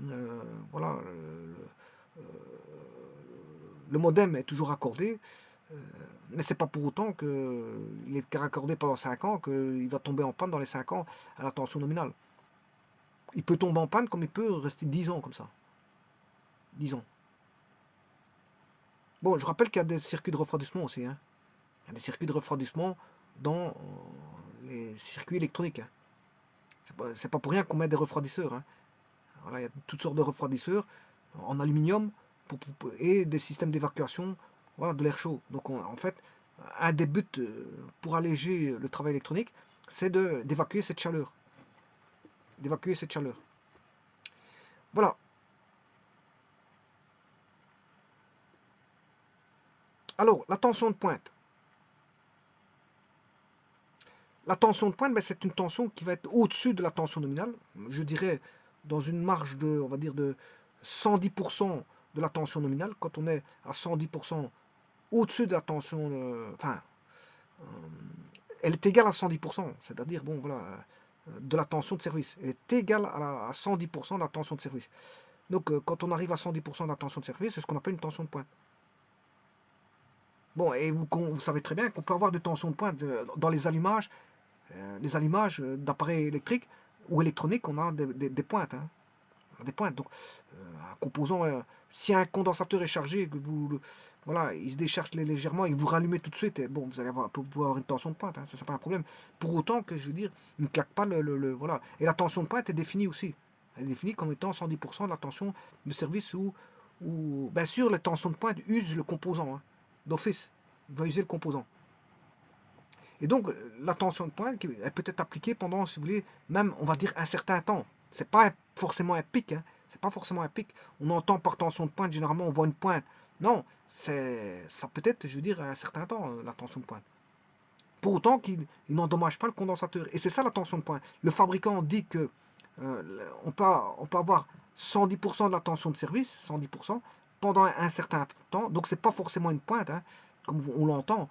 euh, voilà, euh, le modem est toujours raccordé. euh, mais c'est pas pour autant qu'il est raccordé pendant 5 ans qu'il va tomber en panne dans les 5 ans à la tension nominale. Il peut tomber en panne comme il peut rester 10 ans comme ça. 10 ans. Bon, je rappelle qu'il y a des circuits de refroidissement aussi. Hein. Il y a des circuits de refroidissement dans les circuits électroniques. Hein. C'est pas pour rien qu'on met des refroidisseurs. Hein. Voilà, il y a toutes sortes de refroidisseurs en aluminium et des systèmes d'évacuation, voilà, de l'air chaud. Donc en fait, un des buts pour alléger le travail électronique, c'est d'évacuer cette chaleur. D'évacuer cette chaleur. Voilà. Alors, la tension de pointe. La tension de pointe, c'est une tension qui va être au-dessus de la tension nominale. Je dirais dans une marge de, on va dire, de 110% de la tension nominale. Quand on est à 110% au-dessus de la tension, enfin, euh, elle est égale à 110%, c'est-à-dire, bon, voilà, de la tension de service. Elle est égale à 110% de la tension de service. Donc, quand on arrive à 110% de la tension de service, c'est ce qu'on appelle une tension de pointe. Bon, et vous savez très bien qu'on peut avoir des tensions de pointe dans les allumages d'appareils électriques ou électroniques, on a des pointes. Hein, des pointes. Donc, un composant, si un condensateur est chargé, que voilà, il se décharge légèrement et que vous rallumez tout de suite, et bon, vous allez pouvoir avoir une tension de pointe. Hein, ça, c'est pas un problème. Pour autant que, je veux dire, il ne claque pas voilà. Et la tension de pointe est définie aussi. Elle est définie comme étant 110% de la tension de service où, bien sûr, les tensions de pointe usent le composant. Hein, d'office. Il va user le composant. Et donc, la tension de pointe, elle peut être appliquée pendant, si vous voulez, même, on va dire, un certain temps. C'est pas forcément un pic. Hein. C'est pas forcément un pic. On entend par tension de pointe, généralement, on voit une pointe. Non, ça peut être, je veux dire, un certain temps, la tension de pointe. Pour autant qu'il n'endommage pas le condensateur. Et c'est ça la tension de pointe. Le fabricant dit que on peut avoir 110% de la tension de service, 110%, pendant un certain temps. Donc, c'est pas forcément une pointe, hein, comme on l'entend.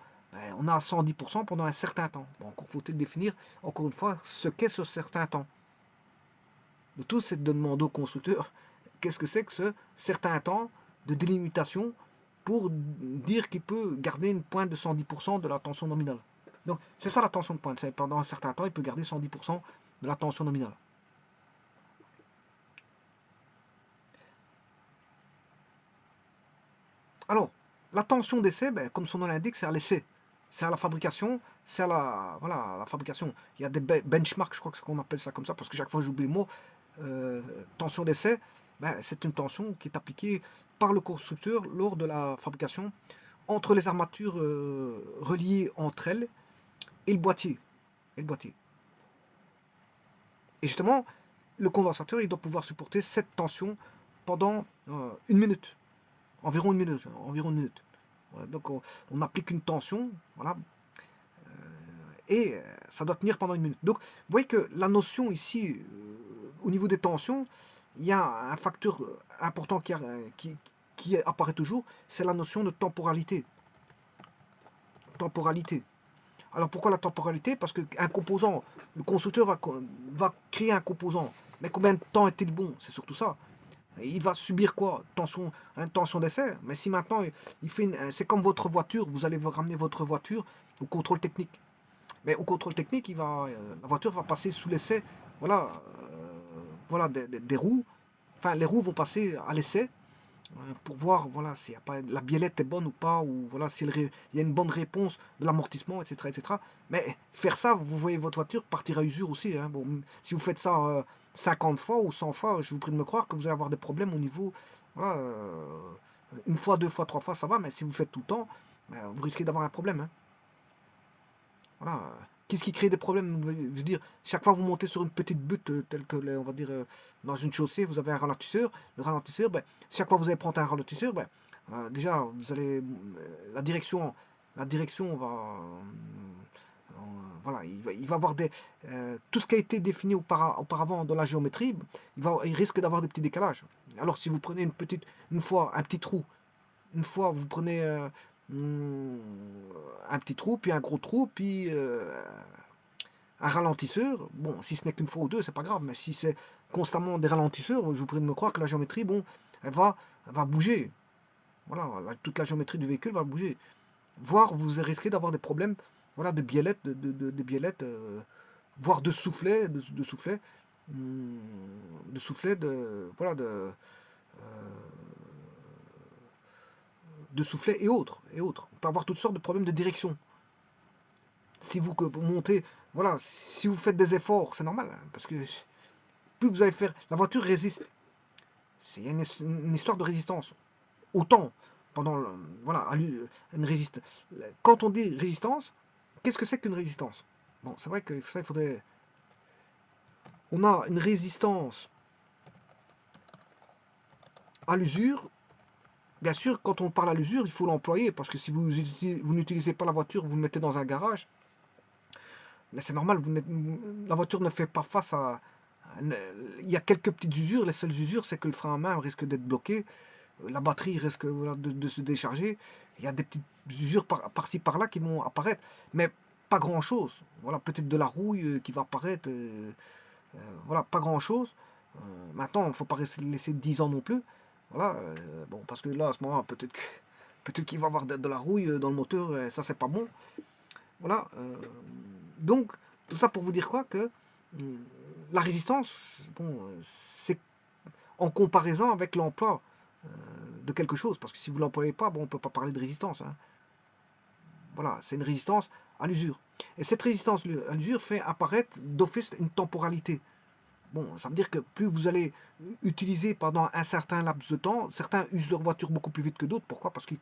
On a 110% pendant un certain temps. Bon, encore faut-il définir, encore une fois, ce qu'est ce certain temps. Le tout, c'est de demander au constructeur qu'est-ce que c'est que ce certain temps de délimitation pour dire qu'il peut garder une pointe de 110% de la tension nominale. Donc, c'est ça la tension de pointe. C'est pendant un certain temps, il peut garder 110% de la tension nominale. Alors, la tension d'essai, comme son nom l'indique, c'est à l'essai. C'est à la fabrication, c'est à la fabrication. Il y a des benchmarks, je crois qu'on appelle ça comme ça, parce que chaque fois j'oublie le mot. Tension d'essai, c'est une tension qui est appliquée par le constructeur lors de la fabrication entre les armatures reliées entre elles et le boîtier. Et justement, le condensateur, il doit pouvoir supporter cette tension pendant 1 minute, environ 1 minute, environ 1 minute. Voilà, donc on applique une tension, voilà, et ça doit tenir pendant 1 minute. Donc, vous voyez que la notion ici, au niveau des tensions, il y a un facteur important qui apparaît toujours, c'est la notion de temporalité. Temporalité. Alors pourquoi la temporalité? Parce qu'un composant, le constructeur va créer un composant. Mais combien de temps est-il bon? C'est surtout ça. Il va subir quoi? Une tension d'essai. Mais si maintenant, c'est comme votre voiture, vous allez ramener votre voiture au contrôle technique. Mais au contrôle technique, la voiture va passer sous l'essai, voilà, voilà des roues. Enfin, les roues vont passer à l'essai pour voir voilà, si y a pas, la biellette est bonne ou pas, ou voilà, s'il y a une bonne réponse de l'amortissement, etc., etc. Mais faire ça, vous voyez votre voiture partir à usure aussi. Hein. Bon, si vous faites ça 50 fois ou 100 fois, je vous prie de me croire que vous allez avoir des problèmes au niveau. Voilà, une fois, deux fois, trois fois, ça va, mais si vous faites tout le temps, vous risquez d'avoir un problème. Hein. Voilà. Qu'est-ce qui crée des problèmes? Je veux dire, chaque fois que vous montez sur une petite butte, telle que, on va dire, dans une chaussée, vous avez un ralentisseur. Le ralentisseur, ben, chaque fois que vous allez prendre un ralentisseur, ben, déjà, vous allez, la direction va, voilà, il va avoir tout ce qui a été défini auparavant dans la géométrie, il risque d'avoir des petits décalages. Alors, si vous prenez une fois un petit trou, une fois vous prenez un petit trou, puis un gros trou, puis un ralentisseur, bon, si ce n'est qu'une fois ou deux, c'est pas grave, mais si c'est constamment des ralentisseurs, je vous prie de me croire que la géométrie, bon, elle va bouger. Voilà, toute la géométrie du véhicule va bouger. Voire vous risquez d'avoir des problèmes, voilà, de biellettes, de biellettes, voire de soufflets, de soufflets, voilà, de soufflets et autres, et autres. On peut avoir toutes sortes de problèmes de direction. Si vous montez, voilà, si vous faites des efforts, c'est normal, hein, parce que plus vous allez faire, la voiture résiste. C'est une histoire de résistance. Autant, voilà, une résistance. Quand on dit résistance, qu'est-ce que c'est qu'une résistance? Bon, c'est vrai que ça, il faudrait. On a une résistance à l'usure. Bien sûr, quand on parle à l'usure, il faut l'employer, parce que si vous n'utilisez pas la voiture, vous le mettez dans un garage, mais c'est normal, la voiture ne fait pas face à. Il y a quelques petites usures, les seules usures, c'est que le frein à main risque d'être bloqué, la batterie risque voilà, de se décharger, il y a des petites usures par-ci par-là qui vont apparaître, mais pas grand-chose. Voilà, peut-être de la rouille qui va apparaître, voilà, pas grand-chose. Maintenant, il ne faut pas laisser 10 ans non plus. Voilà, bon, parce que là, à ce moment-là, peut-être qu'il va y avoir de la rouille dans le moteur, et ça, c'est pas bon. Voilà, donc, tout ça pour vous dire quoi? Que la résistance, bon, c'est en comparaison avec l'emploi de quelque chose, parce que si vous ne l'employez pas, bon, on ne peut pas parler de résistance. Hein. Voilà, c'est une résistance à l'usure. Et cette résistance à l'usure fait apparaître d'office une temporalité. Bon, ça veut dire que plus vous allez utiliser pendant un certain laps de temps, certains usent leur voiture beaucoup plus vite que d'autres. Pourquoi? Parce qu'ils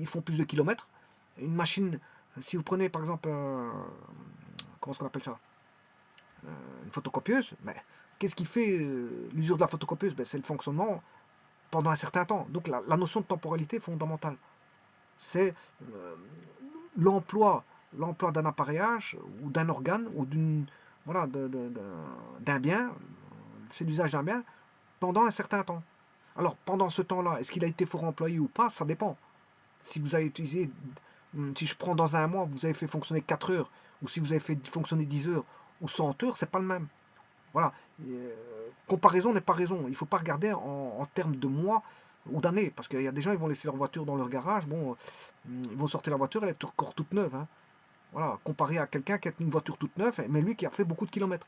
font plus de kilomètres. Une machine, si vous prenez par exemple, comment est-ce qu'on appelle ça? Une photocopieuse, mais qu'est-ce qui fait l'usure de la photocopieuse? Ben, c'est le fonctionnement pendant un certain temps. Donc la notion de temporalité est fondamentale. C'est l'emploi d'un appareillage ou d'un organe ou voilà, d'un bien, c'est l'usage d'un bien pendant un certain temps. Alors pendant ce temps-là, est-ce qu'il a été fort employé ou pas? Ça dépend. Si vous avez utilisé, si je prends dans un mois, vous avez fait fonctionner 4 heures, ou si vous avez fait fonctionner 10 heures ou 100 heures, c'est pas le même. Voilà. Comparaison n'est pas raison. Il ne faut pas regarder en termes de mois ou d'années. Parce qu'il y a des gens, ils vont laisser leur voiture dans leur garage. Bon, ils vont sortir la voiture, elle est encore toute neuve. Hein. Voilà. Comparé à quelqu'un qui a une voiture toute neuve, mais lui qui a fait beaucoup de kilomètres.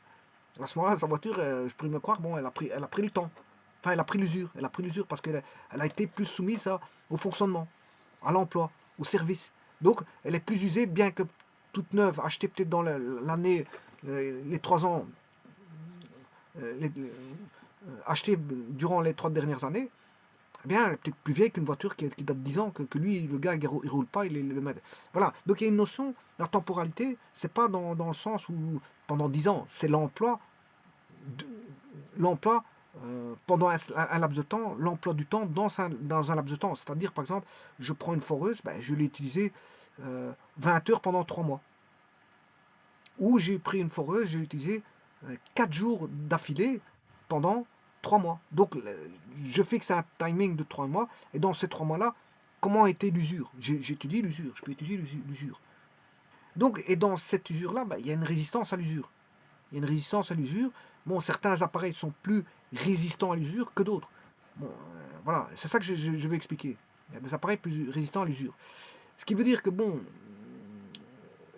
À ce moment-là, sa voiture, je pourrais me croire, bon, elle a pris le temps. Enfin, elle a pris l'usure. Elle a pris l'usure parce qu'elle a été plus soumise au fonctionnement, à l'emploi, au service. Donc, elle est plus usée, bien que toute neuve, achetée peut-être dans l'année, les 3 ans, acheté durant les 3 dernières années, eh bien, elle est peut-être plus vieille qu'une voiture qui date de 10 ans, que lui, le gars, il roule pas, il le met. Voilà. Donc il y a une notion, la temporalité, c'est pas dans le sens où pendant 10 ans, c'est l'emploi l'emploi pendant un laps de temps, l'emploi du temps dans un laps de temps. C'est-à-dire, par exemple, je prends une foreuse, ben, je l'ai utilisée 20 heures pendant 3 mois. Ou j'ai pris une foreuse, j'ai utilisé 4 jours d'affilée pendant 3 mois. Donc, je fixe un timing de 3 mois, et dans ces 3 mois-là, comment était l'usure? J'étudie l'usure, je peux étudier l'usure. Donc, et dans cette usure-là, ben, il y a une résistance à l'usure. Il y a une résistance à l'usure. Bon, certains appareils sont plus résistants à l'usure que d'autres. Bon, voilà, c'est ça que je vais expliquer. Il y a des appareils plus résistants à l'usure. Ce qui veut dire que, bon,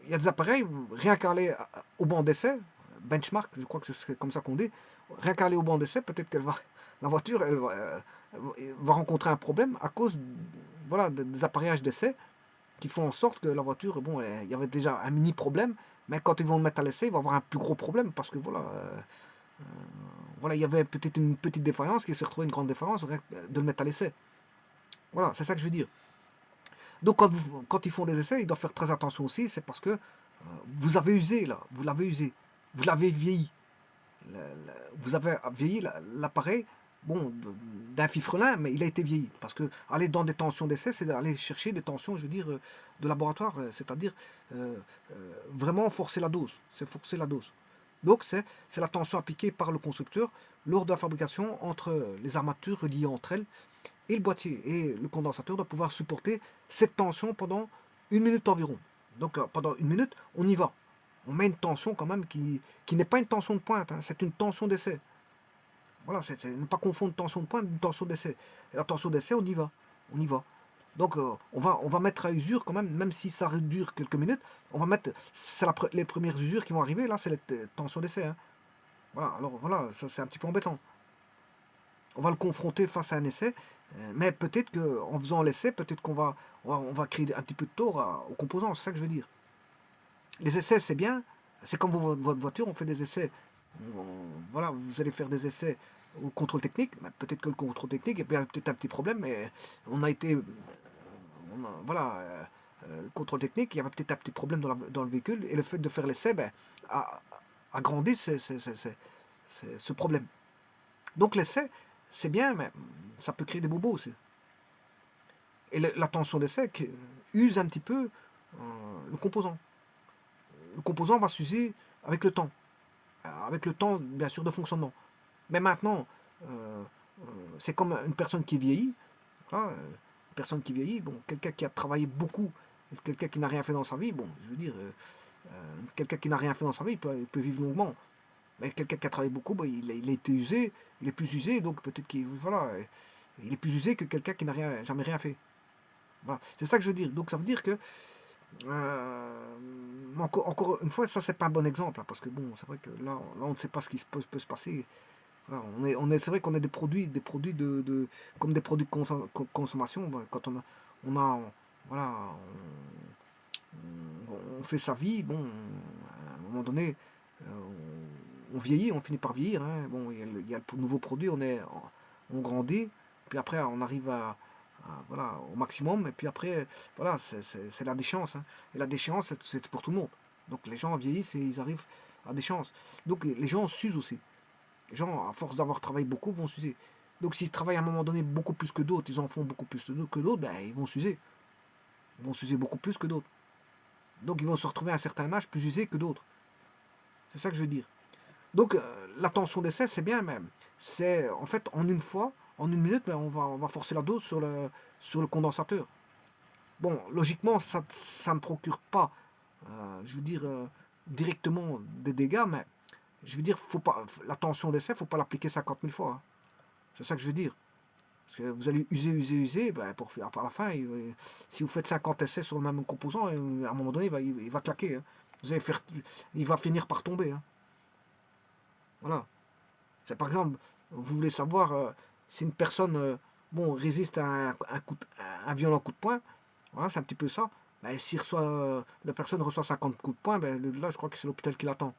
il y a des appareils, rien qu'à aller au banc d'essai, benchmark, je crois que c'est comme ça qu'on dit, rien qu'à aller au banc d'essai, peut-être que la voiture va rencontrer un problème à cause voilà, des appareillages d'essai qui font en sorte que la voiture, bon, il y avait déjà un mini problème, mais quand ils vont le mettre à l'essai, il va avoir un plus gros problème parce que voilà, il y avait peut-être une petite défaillance qui s'est retrouvée une grande défaillance de le mettre à l'essai. Voilà, c'est ça que je veux dire. Donc quand ils font des essais, ils doivent faire très attention aussi, c'est parce que vous avez usé là, vous l'avez usé, vous l'avez vieilli. Vous avez vieilli l'appareil, bon, d'un fifrelin, mais il a été vieilli. Parce que aller dans des tensions d'essai, c'est aller chercher des tensions, je veux dire, de laboratoire, c'est-à-dire euh, vraiment forcer la dose. C'est forcer la dose. Donc c'est la tension appliquée par le constructeur lors de la fabrication entre les armatures reliées entre elles et le boîtier. Et le condensateur doit pouvoir supporter cette tension pendant 1 minute environ. Donc pendant 1 minute, on y va. On met une tension quand même qui n'est pas une tension de pointe, hein, c'est une tension d'essai. Voilà, ne pas confondre tension de pointe et tension d'essai. Et la tension d'essai, on y va. On y va. Donc on va mettre à usure quand même, même si ça dure quelques minutes, on va mettre, c'est les premières usures qui vont arriver, là c'est les tensions d'essai. Hein. Voilà, alors voilà, ça c'est un petit peu embêtant. On va le confronter face à un essai, mais peut-être qu'en faisant l'essai, peut-être on va créer un petit peu de tort aux composants, c'est ça que je veux dire. Les essais, c'est bien, c'est comme votre voiture, on fait des essais. Voilà, vous allez faire des essais au contrôle technique, mais peut-être que le contrôle technique, il y a peut-être un petit problème, mais on a été, voilà, le contrôle technique, il y avait peut-être un petit problème dans le véhicule, et le fait de faire l'essai, ben, a grandi ce problème. Donc l'essai, c'est bien, mais ça peut créer des bobos aussi. Et la tension d'essai use un petit peu le composant. Le composant va s'user avec le temps, bien sûr, de fonctionnement. Mais maintenant, euh, c'est comme une personne qui vieillit. Voilà, une personne qui vieillit, bon, quelqu'un qui a travaillé beaucoup, et quelqu'un qui n'a rien fait dans sa vie, bon, je veux dire, quelqu'un qui n'a rien fait dans sa vie, il peut vivre longuement. Mais quelqu'un qui a travaillé beaucoup, bah, il a été usé, il est plus usé, donc peut-être qu'il voilà, il est plus usé que quelqu'un qui n'a jamais rien fait. Voilà. C'est ça que je veux dire. Donc ça veut dire que encore une fois, ça c'est pas un bon exemple, hein, parce que bon, c'est vrai que là on ne sait pas ce qui peut se passer. Voilà, c'est vrai qu'on a des produits comme des produits de consommation. Bah, quand voilà, on fait sa vie, bon, à un moment donné, on vieillit, on finit par vieillir. Hein. Bon, il y a le nouveau produit, on grandit, puis après on arrive voilà, au maximum, et puis après, voilà, c'est la déchéance. Hein. Et la déchéance, c'est pour tout le monde. Donc les gens vieillissent et ils arrivent à la déchéance. Donc les gens s'usent aussi. Les gens, à force d'avoir travaillé beaucoup, vont s'user. Donc s'ils travaillent à un moment donné beaucoup plus que d'autres, ils en font beaucoup plus que d'autres, ben, ils vont s'user. Ils vont s'user beaucoup plus que d'autres. Donc ils vont se retrouver à un certain âge plus usés que d'autres. C'est ça que je veux dire. Donc la tension d'essai, c'est bien même. C'est en fait en une fois, en 1 minute, ben, on va forcer la dose sur le condensateur. Bon, logiquement, ça ne procure pas, je veux dire, directement des dégâts, mais je veux dire, faut pas, la tension d'essai, il ne faut pas l'appliquer 50 000 fois. Hein. C'est ça que je veux dire. Parce que vous allez user, ben, pour faire par la fin, si vous faites 50 essais sur le même composant, à un moment donné, il va claquer. Hein. Vous allez faire, il va finir par tomber. Hein. Voilà. C'est par exemple, vous voulez savoir si une personne bon, résiste à un violent coup de poing, voilà, c'est un petit peu ça. Ben, si la personne reçoit 50 coups de poing, ben, là, je crois que c'est l'hôpital qui l'attend.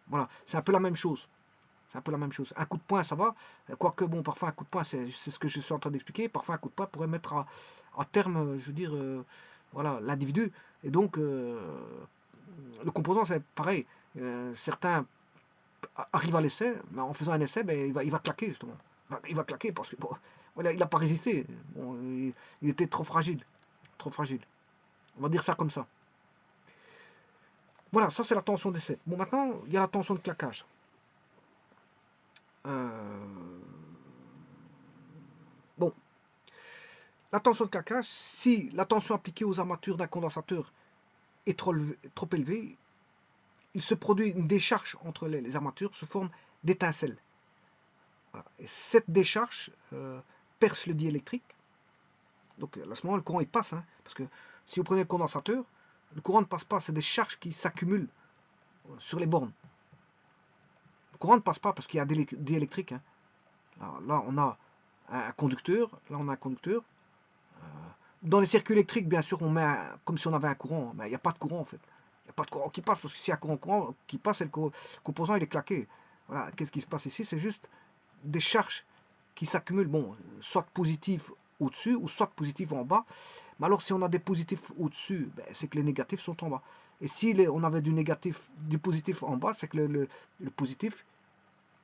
Voilà, c'est un peu la même chose. C'est un peu la même chose. Un coup de poing, ça va. Quoique, bon, parfois, un coup de poing, c'est ce que je suis en train d'expliquer. Parfois, un coup de poing pourrait mettre à terme, je veux dire, voilà, l'individu. Et donc, le composant, c'est pareil. Certains arrive à l'essai, mais en faisant un essai, ben, il va claquer justement. Il va claquer parce que bon, voilà, il n'a pas résisté. Bon, il était trop fragile. Trop fragile. On va dire ça comme ça. Voilà, ça c'est la tension d'essai. Bon, maintenant, il y a la tension de claquage. Bon, la tension de claquage, si la tension appliquée aux armatures d'un condensateur est trop élevée, il se produit une décharge entre les armatures sous forme d'étincelles. Voilà. Et cette décharge perce le diélectrique. Donc à ce moment, le courant il passe. Hein, parce que si vous prenez le condensateur, le courant ne passe pas. C'est des charges qui s'accumulent sur les bornes. Le courant ne passe pas parce qu'il y a un diélectrique. Hein. Alors, là, on a un conducteur. Là, on a un conducteur. Dans les circuits électriques, bien sûr, on met comme si on avait un courant. Mais il n'y a pas de courant, en fait. Il n'y a pas de courant qui passe. Parce que s'il y a un courant qui passe, le composant, il est claqué. Voilà. Qu'est-ce qui se passe ici? C'est juste des charges qui s'accumulent. Bon, soit positifs au-dessus, ou soit positifs en bas. Mais alors, si on a des positifs au-dessus, ben, c'est que les négatifs sont en bas. Et si on avait du positif en bas, c'est que le positif...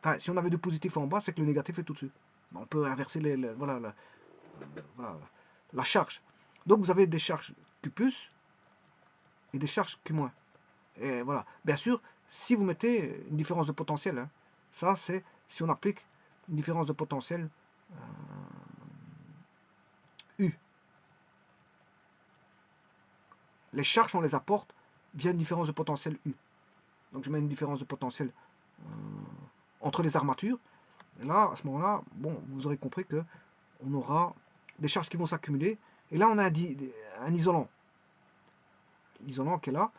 Enfin, si on avait du positif en bas, c'est que le négatif est au-dessus. On peut inverser voilà, la charge. Donc, vous avez des charges Q+, et des charges Q-. Et voilà. Bien sûr, si vous mettez une différence de potentiel, hein, ça, c'est si on applique une différence de potentiel U. Les charges, on les apporte via une différence de potentiel U. Donc je mets une différence de potentiel entre les armatures. Et là, à ce moment-là, bon, vous aurez compris que on aura des charges qui vont s'accumuler. Et là, on a un isolant. L'isolant qui est là,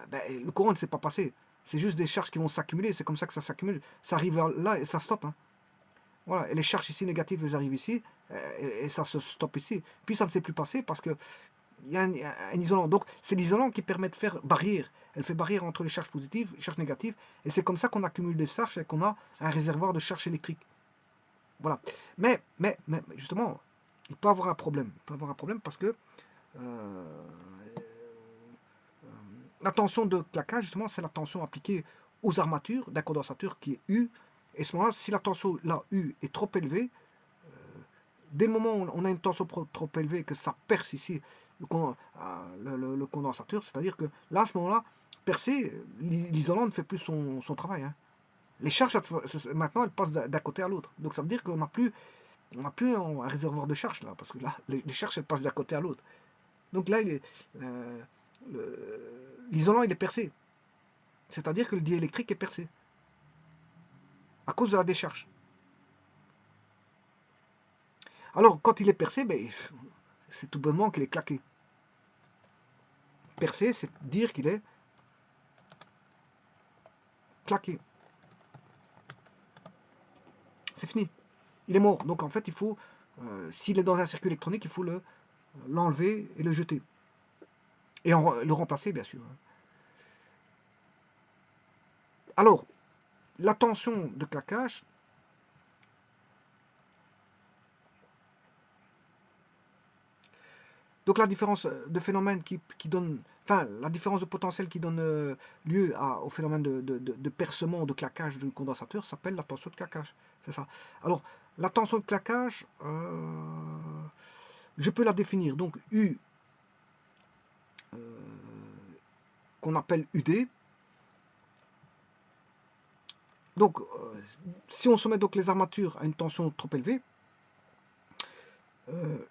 ben, le courant ne s'est pas passé. C'est juste des charges qui vont s'accumuler. C'est comme ça que ça s'accumule. Ça arrive là et ça stoppe. Hein. Voilà. Et les charges ici négatives, elles arrivent ici et ça se stoppe ici. Puis ça ne s'est plus passé parce que il y a un isolant. Donc, c'est l'isolant qui permet de faire barrière. Elle fait barrière entre les charges positives et les charges négatives. Et c'est comme ça qu'on accumule des charges et qu'on a un réservoir de charges électriques. Voilà. Mais justement, il peut avoir un problème. Il peut avoir un problème parce que la tension de claquage, justement, c'est la tension appliquée aux armatures d'un condensateur qui est U. Et à ce moment-là, si la tension, là, U, est trop élevée, dès le moment où on a une tension trop élevée, que ça perce ici le condensateur, c'est-à-dire que là, à ce moment-là, percer, l'isolant ne fait plus son travail. Hein. Les charges, maintenant, elles passent d'un côté à l'autre. Donc ça veut dire qu'on n'a plus, un réservoir de charges, là, parce que là, les charges, elles passent d'un côté à l'autre. Donc là, l'isolant, il est percé. C'est-à-dire que le diélectrique est percé. À cause de la décharge. Alors, quand il est percé, ben, c'est tout bonnement qu'il est claqué. Percé, c'est dire qu'il est claqué. C'est fini. Il est mort. Donc en fait, il faut, s'il est dans un circuit électronique, il faut l'enlever et le jeter. Et le remplacer, bien sûr. Alors, la tension de claquage, donc la différence de phénomène qui donne, enfin la différence de potentiel qui donne lieu au phénomène de percement, de claquage du condensateur s'appelle la tension de claquage. C'est ça. Alors, la tension de claquage, je peux la définir. Donc U, qu'on appelle UD. Donc, si on soumet donc les armatures à une tension trop élevée,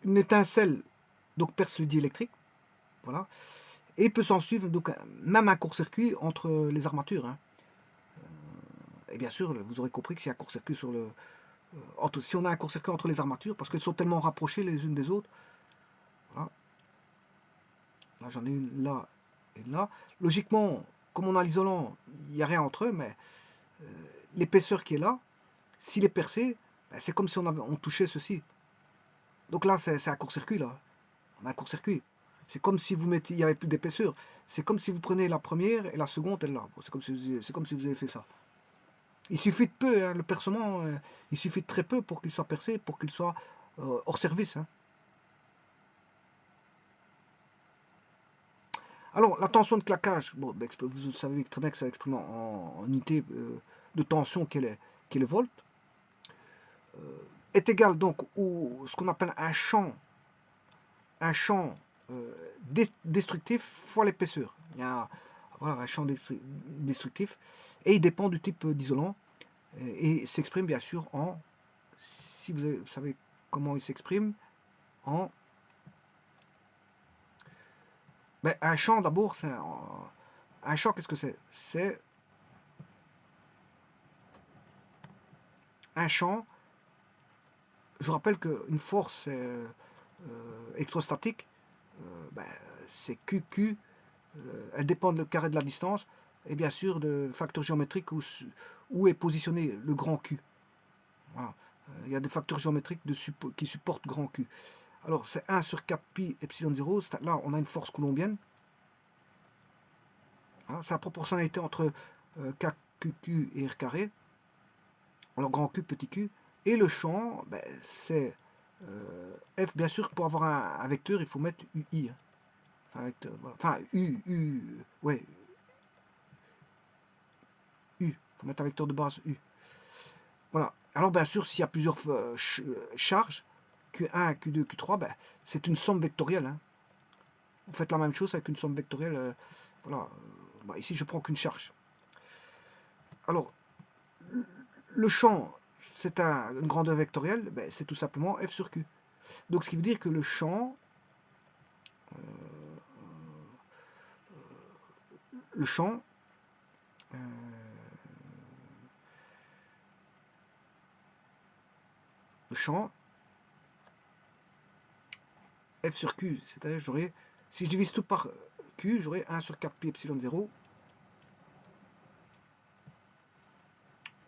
une étincelle donc perce le diélectrique, voilà, et il peut s'en suivre donc même un court-circuit entre les armatures. Hein. Et bien sûr, vous aurez compris que s'il y a un court-circuit sur si on a un court-circuit entre les armatures, parce qu'elles sont tellement rapprochées les unes des autres, voilà. Là j'en ai une là et là. Logiquement, comme on a l'isolant, il n'y a rien entre eux, mais l'épaisseur qui est là, s'il est percé, ben, c'est comme si on touchait ceci. Donc là, c'est un court-circuit, là. On a un court-circuit. C'est comme si vous mettiez, il n'y avait plus d'épaisseur. C'est comme si vous prenez la première et la seconde, elle là. C'est comme si vous avez fait ça. Il suffit de peu, hein, le percement, il suffit de très peu pour qu'il soit percé, pour qu'il soit hors service. Hein. Alors, la tension de claquage, bon, ben, vous savez très bien que ça exprime en unité de tension qui est le volt, est égal donc au ce qu'on appelle un champ destructif fois l'épaisseur. Il y a voilà, un champ destructif et il dépend du type d'isolant et s'exprime bien sûr en, si vous savez comment il s'exprime, en ben, un champ d'abord, c'est un champ, qu'est-ce que c'est? C'est un champ, je rappelle qu'une force électrostatique, ben, c'est QQ, elle dépend du carré de la distance et bien sûr de facteurs géométriques où est positionné le grand Q. Voilà. Il y a des facteurs géométriques qui supportent grand Q. Alors c'est 1 sur 4 pi epsilon 0, là on a une force coulombienne. Voilà, c'est la proportionnalité entre KQQ et R carré. Alors grand Q, petit q. Et le champ, ben, c'est F, bien sûr, pour avoir un vecteur, il faut mettre UI. Enfin, vecteur, voilà. Enfin ouais, U. Il faut mettre un vecteur de base U. Voilà. Alors bien sûr, s'il y a plusieurs charges, Q1, Q2, Q3, ben, c'est une somme vectorielle. Hein. Vous faites la même chose avec une somme vectorielle. Voilà. Bah, ici, je prends qu'une charge. Alors, le champ, c'est une grandeur vectorielle, ben, c'est tout simplement F sur Q. Donc, ce qui veut dire que le champ, euh, le champ, euh, le champ, F sur Q, c'est-à-dire j'aurai, si je divise tout par Q, j'aurai 1 sur 4 pi epsilon 0.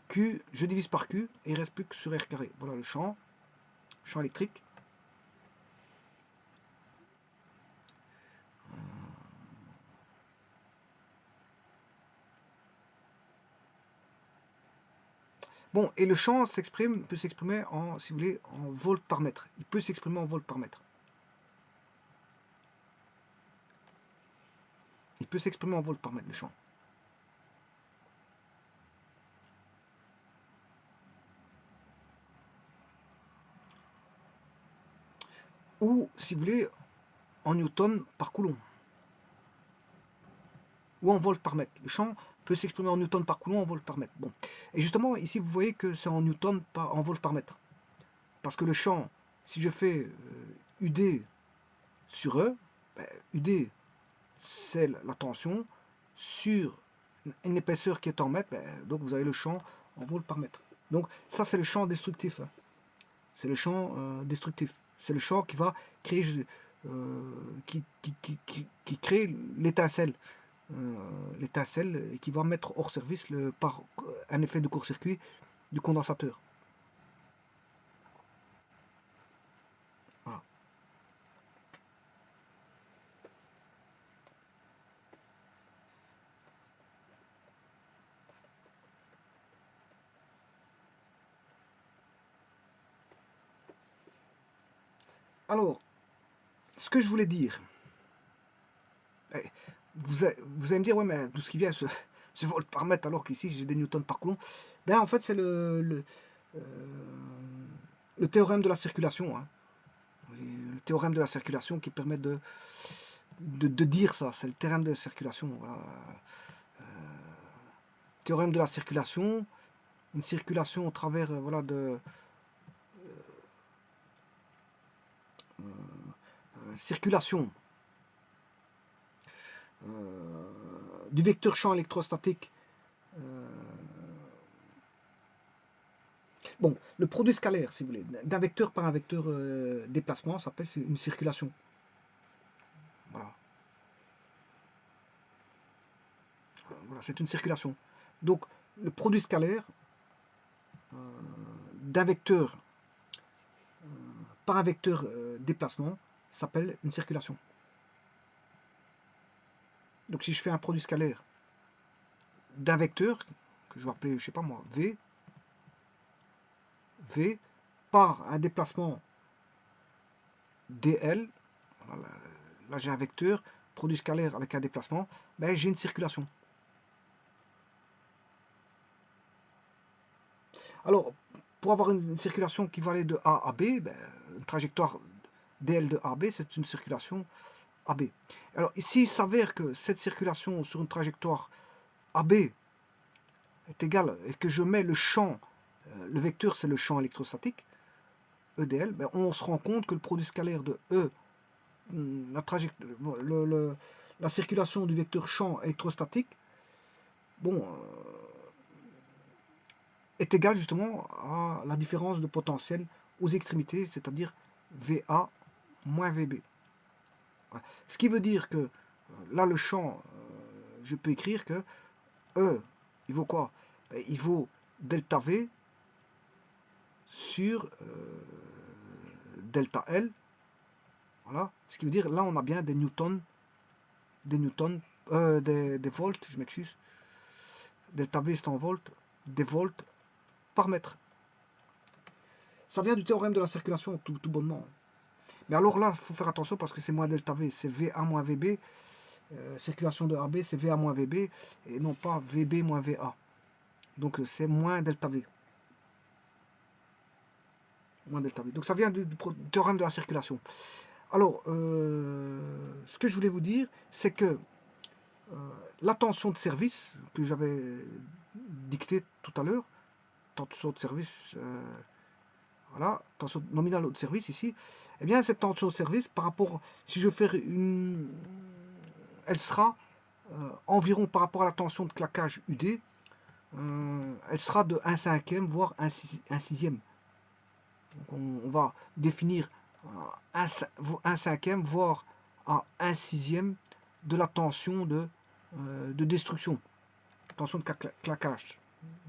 Q, je divise par Q, et il ne reste plus que sur R carré. Voilà le champ électrique. Bon, et le champ peut s'exprimer en, si vous voulez, en volts par mètre. Il peut s'exprimer en volts par mètre. Il peut s'exprimer en volts par mètre, le champ. Ou, si vous voulez, en newton par coulomb. Ou en volts par mètre. Le champ peut s'exprimer en newton par coulomb, en volts par mètre. Bon. Et justement, ici, vous voyez que c'est en newton, en volts par mètre. Parce que le champ, si je fais UD sur E, ben, UD, c'est la tension sur une épaisseur qui est en mètres, ben, donc vous avez le champ en volts par mètre. Donc ça, c'est le champ destructif. Hein. C'est le champ destructif. C'est le champ qui va créer, qui crée l'étincelle. L'étincelle et qui va mettre hors service par un effet de court-circuit du condensateur. Voilà. Alors, ce que je voulais dire, vous allez me dire, ouais, mais tout ce qui vient se vole par mètre alors qu'ici j'ai des newtons par coulomb. Ben, en fait, c'est le théorème de la circulation. Hein. Le théorème de la circulation qui permet de dire ça. C'est le théorème de la circulation. Voilà. Théorème de la circulation, une circulation au travers voilà, de circulation du vecteur champ électrostatique. Bon, le produit scalaire, si vous voulez, d'un vecteur par un vecteur déplacement, ça s'appelle une circulation. Voilà. Voilà, c'est une circulation. Donc, le produit scalaire d'un vecteur par un vecteur déplacement s'appelle une circulation. Donc, si je fais un produit scalaire d'un vecteur, que je vais appeler, je sais pas moi, V, par un déplacement dl, voilà, là j'ai un vecteur, produit scalaire avec un déplacement, ben, j'ai une circulation. Alors, pour avoir une circulation qui va aller de A à B, ben, une trajectoire dl de A à B, c'est une circulation AB. Alors ici, il s'avère que cette circulation sur une trajectoire AB est égale, et que je mets le champ, le vecteur c'est le champ électrostatique, EDL, ben, on se rend compte que le produit scalaire de E, la circulation du vecteur champ électrostatique, bon, est égal justement à la différence de potentiel aux extrémités, c'est-à-dire VA moins VB. Ce qui veut dire que là, le champ, je peux écrire que E, il vaut quoi? Ben, il vaut delta V sur delta L. Voilà. Ce qui veut dire, là, on a bien des newtons, des volts, je m'excuse. Delta V, c'est en volts, des volts par mètre. Ça vient du théorème de la circulation, tout bonnement. Mais alors là, il faut faire attention parce que c'est moins delta V, c'est VA moins VB. Circulation de AB, c'est VA moins VB, et non pas VB moins VA. Donc c'est moins delta V. Moins delta V. Donc ça vient du théorème de la circulation. Alors, ce que je voulais vous dire, c'est que la tension de service que j'avais dictée tout à l'heure, tension de service, voilà, tension nominale de service ici, eh bien cette tension de service, par rapport, si je fais une, elle sera environ par rapport à la tension de claquage UD, elle sera de 1/5, voire 1/6. Donc on va définir 1/5, voire à 1/6 de la tension de destruction, tension de claquage,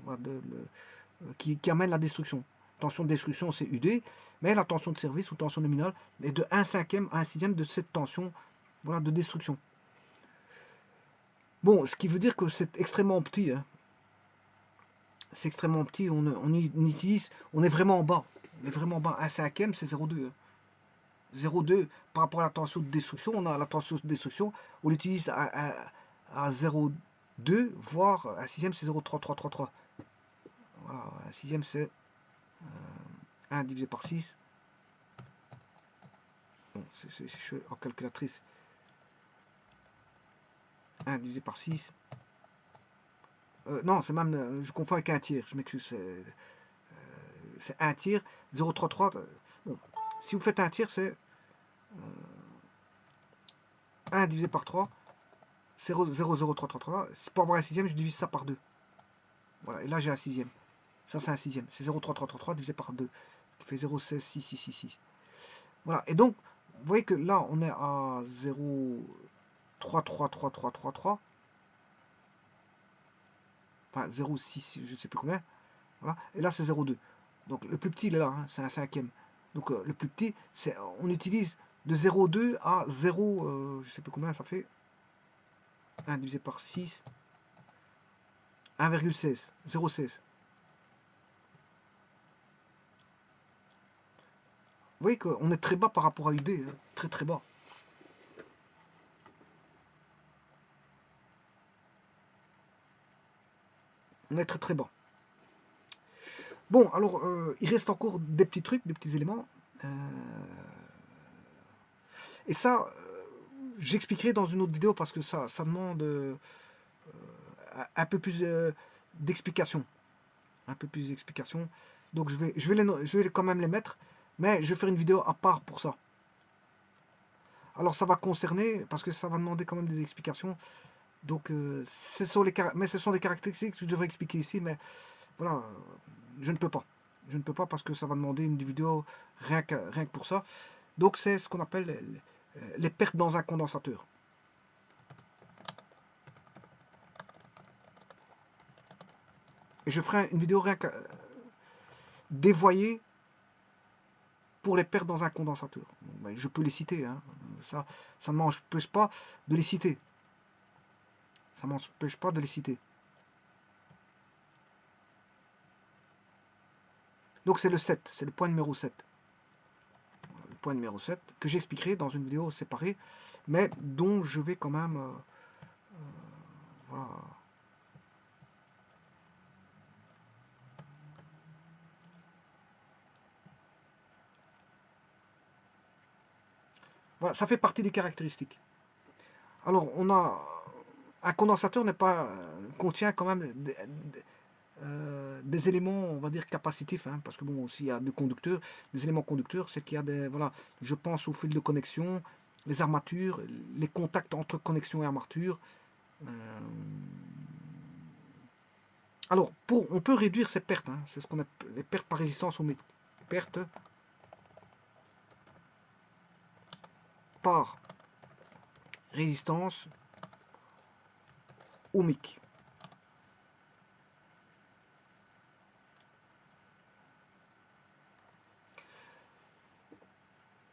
voilà, qui amène la destruction. Tension de destruction, c'est UD, mais la tension de service ou tension nominale est de 1/5 à 1/6 de cette tension, voilà, de destruction. Bon, ce qui veut dire que c'est extrêmement petit. Hein. C'est extrêmement petit. On utilise, on est vraiment en bas. On est vraiment bas. 1/5, c'est 0,2. Hein. 0,2 par rapport à la tension de destruction. On a la tension de destruction. On l'utilise à 0,2, voire 1/6, c'est 0,3333. Voilà, 1/6, c'est 1 divisé par 6. Bon, c'est en calculatrice. 1 divisé par 6. Non, c'est même, je confonds avec un tiers, je m'excuse, c'est un tiers, 0,33. Bon, si vous faites un tiers, c'est 1 divisé par 3, 0,00333. Pour avoir un sixième, je divise ça par 2. Voilà, et là j'ai un sixième. Ça, c'est un sixième. C'est 0,3333 divisé par 2, qui fait 0,16666. Voilà, et donc, vous voyez que là, on est à 0,333333. Enfin, 0,6, je ne sais plus combien. Voilà, et là, c'est 0,2. Donc, le plus petit, il est là, hein, c'est un 5e. Donc, le plus petit, on utilise de 0,2 à 0, je ne sais plus combien ça fait. 1 divisé par 6, 1,16, 0,16. Vous voyez qu'on est très bas par rapport à UD, hein, très très bas. On est très très bas. Bon, alors, il reste encore des petits trucs, des petits éléments. Et ça, j'expliquerai dans une autre vidéo parce que ça demande un peu plus d'explications. Un peu plus d'explications. Donc, je vais quand même les mettre, mais je vais faire une vidéo à part pour ça. Alors, ça va concerner, parce que ça va demander quand même des explications. Donc, ce sont des caractéristiques que je devrais expliquer ici, mais voilà, je ne peux pas. Je ne peux pas parce que ça va demander une vidéo rien que pour ça. Donc, c'est ce qu'on appelle les pertes dans un condensateur. Et je ferai une vidéo rien que dévoyée pour les pertes dans un condensateur. Ben, je peux les citer, hein. Ça ne m'empêche pas de les citer. Ça ne m'empêche pas de les citer. Donc c'est le 7, c'est le point numéro 7. Le point numéro 7, que j'expliquerai dans une vidéo séparée, mais dont je vais quand même... voilà. Voilà, ça fait partie des caractéristiques. Alors, on a... Un condensateur n'est pas contient quand même des éléments, on va dire, capacitifs, hein, parce que bon, s'il y a des conducteurs, des éléments conducteurs, c'est qu'il y a des, voilà, je pense aux fils de connexion, les armatures, les contacts entre connexion et armature. Alors, on peut réduire ces pertes, hein, c'est ce qu'on appelle les pertes par résistance ohmique. Pertes par résistance ohmique.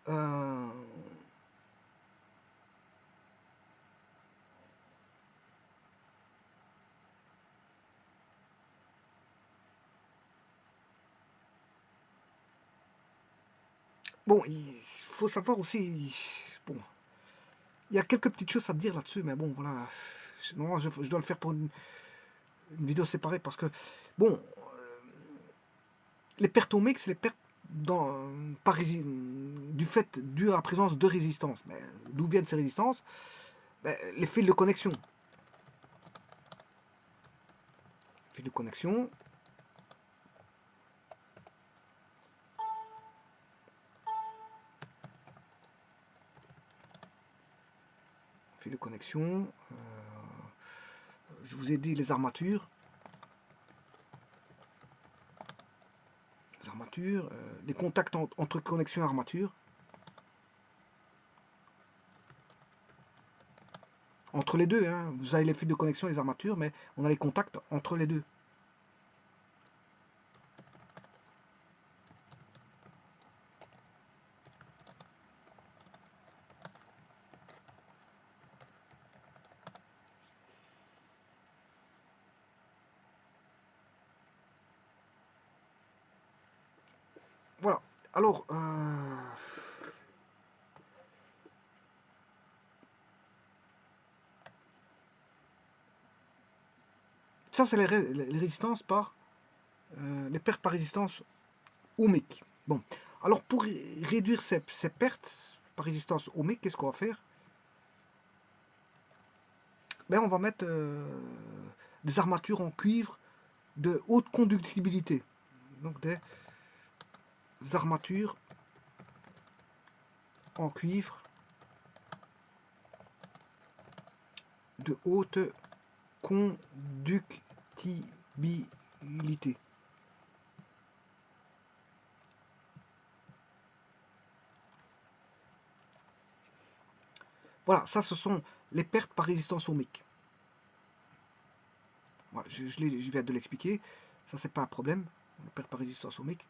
Euh, bon, il faut savoir aussi, bon, il y a quelques petites choses à dire là-dessus, mais bon, voilà, non, je dois le faire pour une vidéo séparée parce que, bon, les pertes ohmiques, c'est les pertes du fait dû à la présence de résistances. Mais d'où viennent ces résistances? Ben, les fils de connexion. Fils de connexion. Fils de connexion. Je vous ai dit les armatures. Les armatures. Les contacts entre connexion et armature. Entre les deux, hein. Vous avez les fils de connexion et les armatures, mais on a les contacts entre les deux. Voilà. Alors, ça c'est les résistances par les pertes par résistance ohmique. Bon, alors pour réduire ces pertes par résistance ohmique, qu'est-ce qu'on va faire? Ben, on va mettre des armatures en cuivre de haute conductibilité. Donc des armatures en cuivre de haute conductibilité. Voilà, ça ce sont les pertes par résistance ohmique. Voilà, je viens de l'expliquer, ça c'est pas un problème, les pertes par résistance ohmique.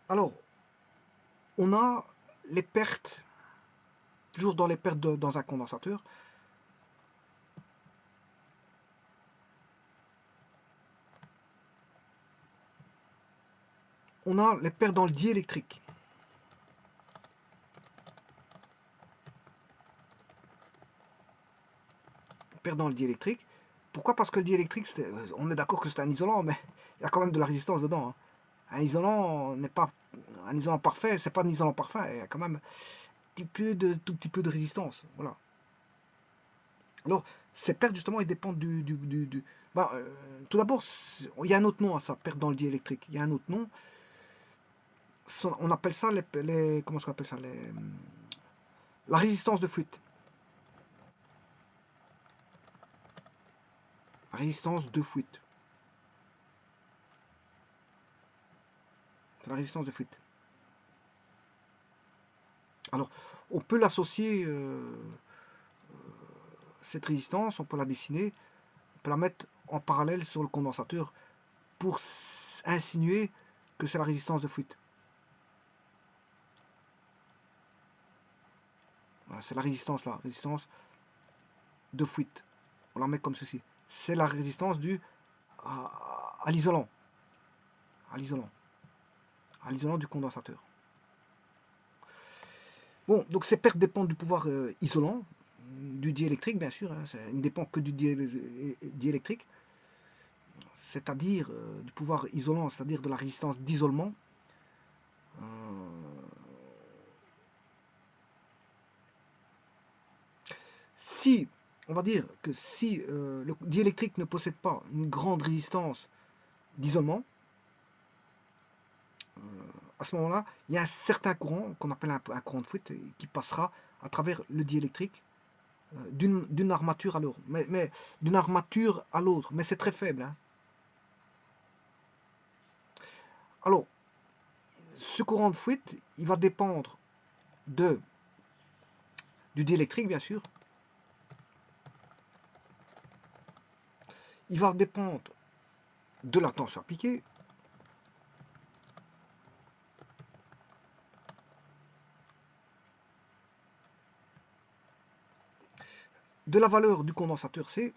Alors, on a les pertes, toujours dans les pertes dans un condensateur, on a les pertes dans le diélectrique. Pertes dans le diélectrique. Pourquoi? Parce que le diélectrique, on est d'accord que c'est un isolant, mais il y a quand même de la résistance dedans. Hein. Un isolant n'est pas un isolant parfait, c'est pas un isolant parfait, il y a quand même tout petit peu de résistance. Voilà. Alors, ces pertes, justement, elles dépendent bah, tout d'abord, il y a un autre nom à ça, perte dans le diélectrique. Il y a un autre nom. On appelle ça comment est-ce qu'on appelle ça la résistance de fuite. La résistance de fuite. C'est la résistance de fuite. Alors, on peut l'associer, cette résistance, on peut la dessiner, on peut la mettre en parallèle sur le condensateur pour insinuer que c'est la résistance de fuite. Voilà, c'est la résistance là, résistance de fuite. On la met comme ceci. C'est la résistance due à l'isolant. À l'isolant du condensateur. Bon, donc ces pertes dépendent du pouvoir isolant, du diélectrique bien sûr, hein, ça ne dépend que du diélectrique, c'est-à-dire du pouvoir isolant, c'est-à-dire de la résistance d'isolement. Si, on va dire que si le diélectrique ne possède pas une grande résistance d'isolement, à ce moment-là, il y a un certain courant qu'on appelle un courant de fuite qui passera à travers le diélectrique d'une armature à l'autre. Mais d'une armature à l'autre, mais c'est très faible. Hein. Alors, ce courant de fuite, il va dépendre du diélectrique, bien sûr. Il va dépendre de la tension appliquée. De la valeur du condensateur C.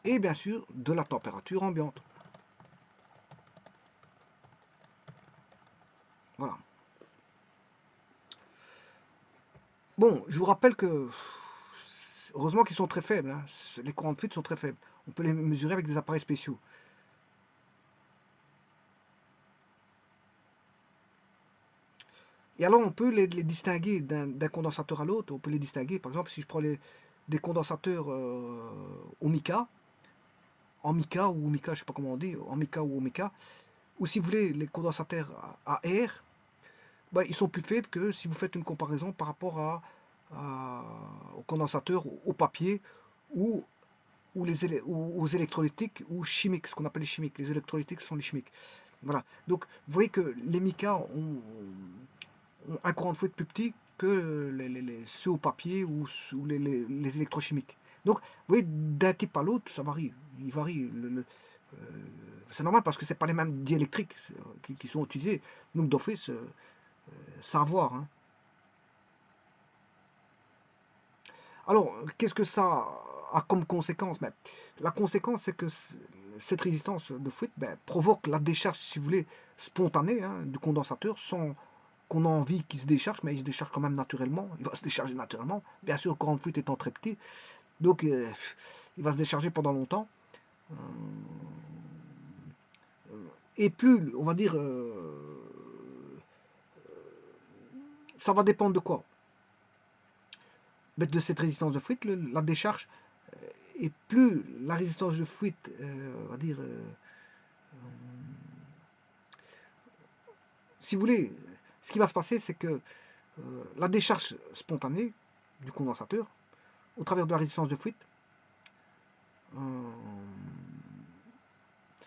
Et bien sûr, de la température ambiante. Voilà. Bon, je vous rappelle que, heureusement qu'ils sont très faibles. Hein. Les courants de fuite sont très faibles. On peut les mesurer avec des appareils spéciaux. Et alors, on peut les distinguer d'un condensateur à l'autre. On peut les distinguer, par exemple, si je prends des condensateurs au mica, en mica ou au mica, je ne sais pas comment on dit, en mica ou au mica, ou si vous voulez, les condensateurs à air, ben, ils sont plus faibles que si vous faites une comparaison par rapport aux condensateurs au papier ou, aux électrolytiques ou chimiques, ce qu'on appelle les chimiques. Les électrolytiques sont les chimiques. Voilà. Donc, vous voyez que les micas ont un courant de fuite plus petit que ceux au papier ou les électrochimiques. Donc, vous voyez, d'un type à l'autre, ça varie. Il varie. C'est normal parce que ce n'est pas les mêmes diélectriques qui sont utilisés. Donc, d'office, ça a à voir. Hein. Alors, qu'est-ce que ça a comme conséquence? Ben, la conséquence, c'est que cette résistance de fuite provoque la décharge, si vous voulez, spontanée hein, du condensateur sans qu'on a envie qu'il se décharge, mais il se décharge quand même naturellement. Il va se décharger naturellement. Bien sûr, le courant de fuite étant très petit. Donc, il va se décharger pendant longtemps. Et plus, on va dire, ça va dépendre de quoi? De cette résistance de fuite, la décharge. Et plus la résistance de fuite, on va dire, si vous voulez, ce qui va se passer, c'est que la décharge spontanée du condensateur, au travers de la résistance de fuite,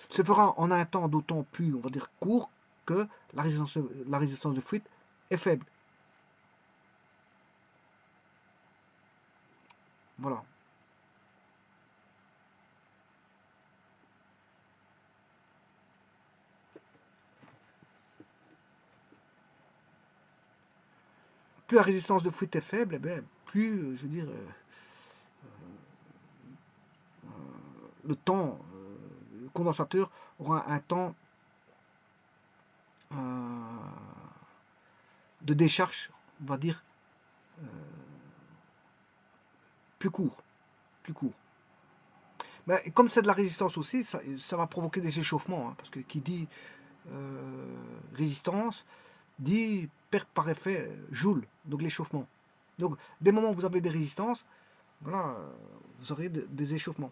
se fera en un temps d'autant plus, on va dire, court que la résistance de fuite est faible. Voilà. Plus la résistance de fuite est faible, eh bien, plus, je veux dire, le temps, le condensateur aura un temps de décharge, on va dire, plus court. Plus court. Mais comme c'est de la résistance aussi, ça va provoquer des échauffements, hein, parce que qui dit résistance dit perte par effet Joule, donc l'échauffement. Donc, dès le moment où vous avez des résistances, voilà, vous aurez des échauffements.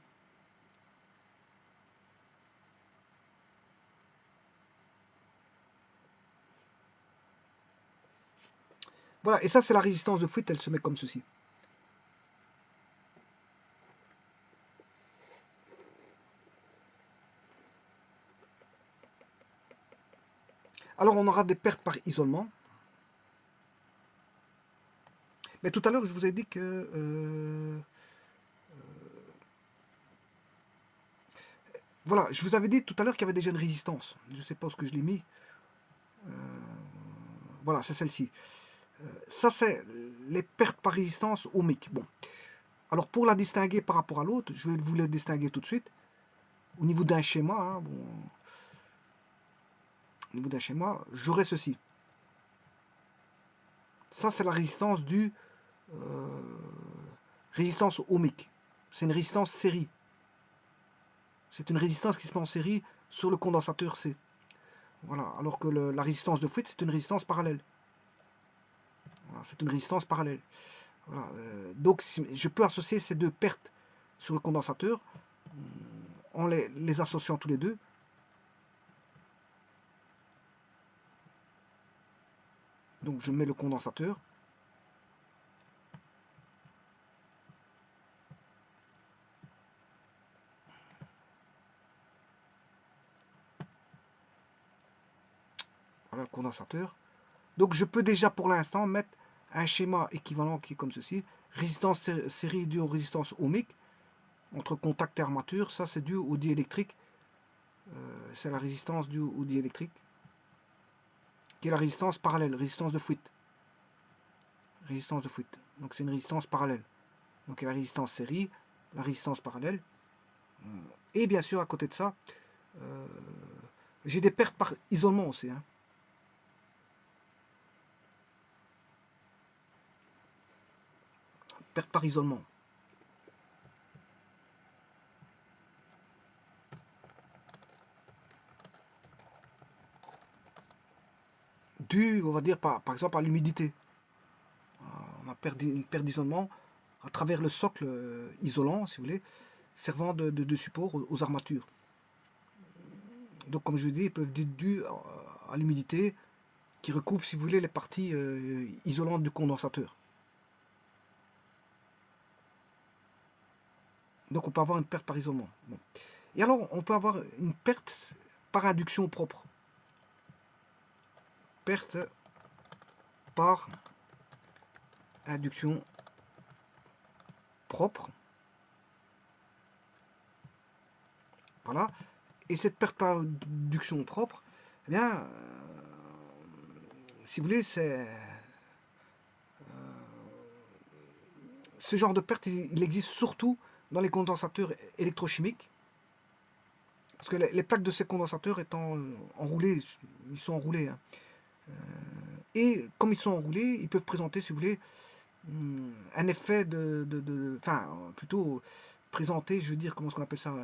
Voilà, et ça, c'est la résistance de fuite, elle se met comme ceci. Alors, on aura des pertes par isolement. Mais tout à l'heure, je vous ai dit que voilà, je vous avais dit tout à l'heure qu'il y avait déjà une résistance. Je ne sais pas où ce que je l'ai mis. Voilà, c'est celle-ci. Ça, c'est les pertes par résistance ohmique. Bon. Alors, pour la distinguer par rapport à l'autre, je vais vous les distinguer tout de suite. Au niveau d'un schéma, hein, bon, au niveau d'un schéma, j'aurai ceci. Ça, c'est la résistance du résistance ohmique. C'est une résistance série. C'est une résistance qui se met en série sur le condensateur C. Voilà. Alors que la résistance de fuite, c'est une résistance parallèle. Voilà, c'est une résistance parallèle. Voilà. Donc, je peux associer ces deux pertes sur le condensateur en les associant tous les deux. Donc, je mets le condensateur. Voilà le condensateur. Donc, je peux déjà pour l'instant mettre un schéma équivalent qui est comme ceci. Résistance série due aux résistances ohmiques entre contact et armature. Ça, c'est dû au diélectrique. C'est la résistance due au diélectrique, qui est la résistance parallèle, résistance de fuite. Résistance de fuite. Donc, c'est une résistance parallèle. Donc, il y a la résistance série, la résistance parallèle. Et bien sûr, à côté de ça, j'ai des pertes par isolement aussi. Hein. Perte par isolement. Dû, on va dire, par exemple, à l'humidité. On a une perte d'isolement à travers le socle isolant, si vous voulez, servant de support aux armatures. Donc, comme je vous dis, ils peuvent être dus à l'humidité qui recouvre, si vous voulez, les parties isolantes du condensateur. Donc, on peut avoir une perte par isolement. Bon. Et alors, on peut avoir une perte par induction propre. Perte par induction propre. Voilà. Et cette perte par induction propre, eh bien, si vous voulez, c'est ce genre de perte, il existe surtout dans les condensateurs électrochimiques. Parce que les plaques de ces condensateurs étant enroulées, ils sont enroulés. Hein. Et comme ils sont enroulés, ils peuvent présenter, si vous voulez, un effet enfin, plutôt présenter, je veux dire, comment est-ce qu'on appelle ça,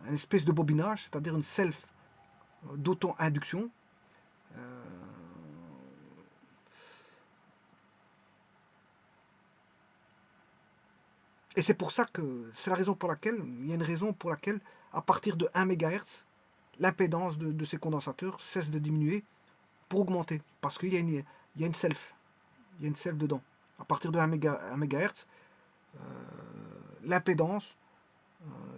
une espèce de bobinage, c'est-à-dire une self d'auto-induction. Et c'est pour ça que, c'est la raison pour laquelle, il y a une raison pour laquelle, à partir de 1 MHz, l'impédance de ces condensateurs cesse de diminuer pour augmenter. Parce qu'il y a une self. Il y a une self dedans. À partir de 1 MHz, l'impédance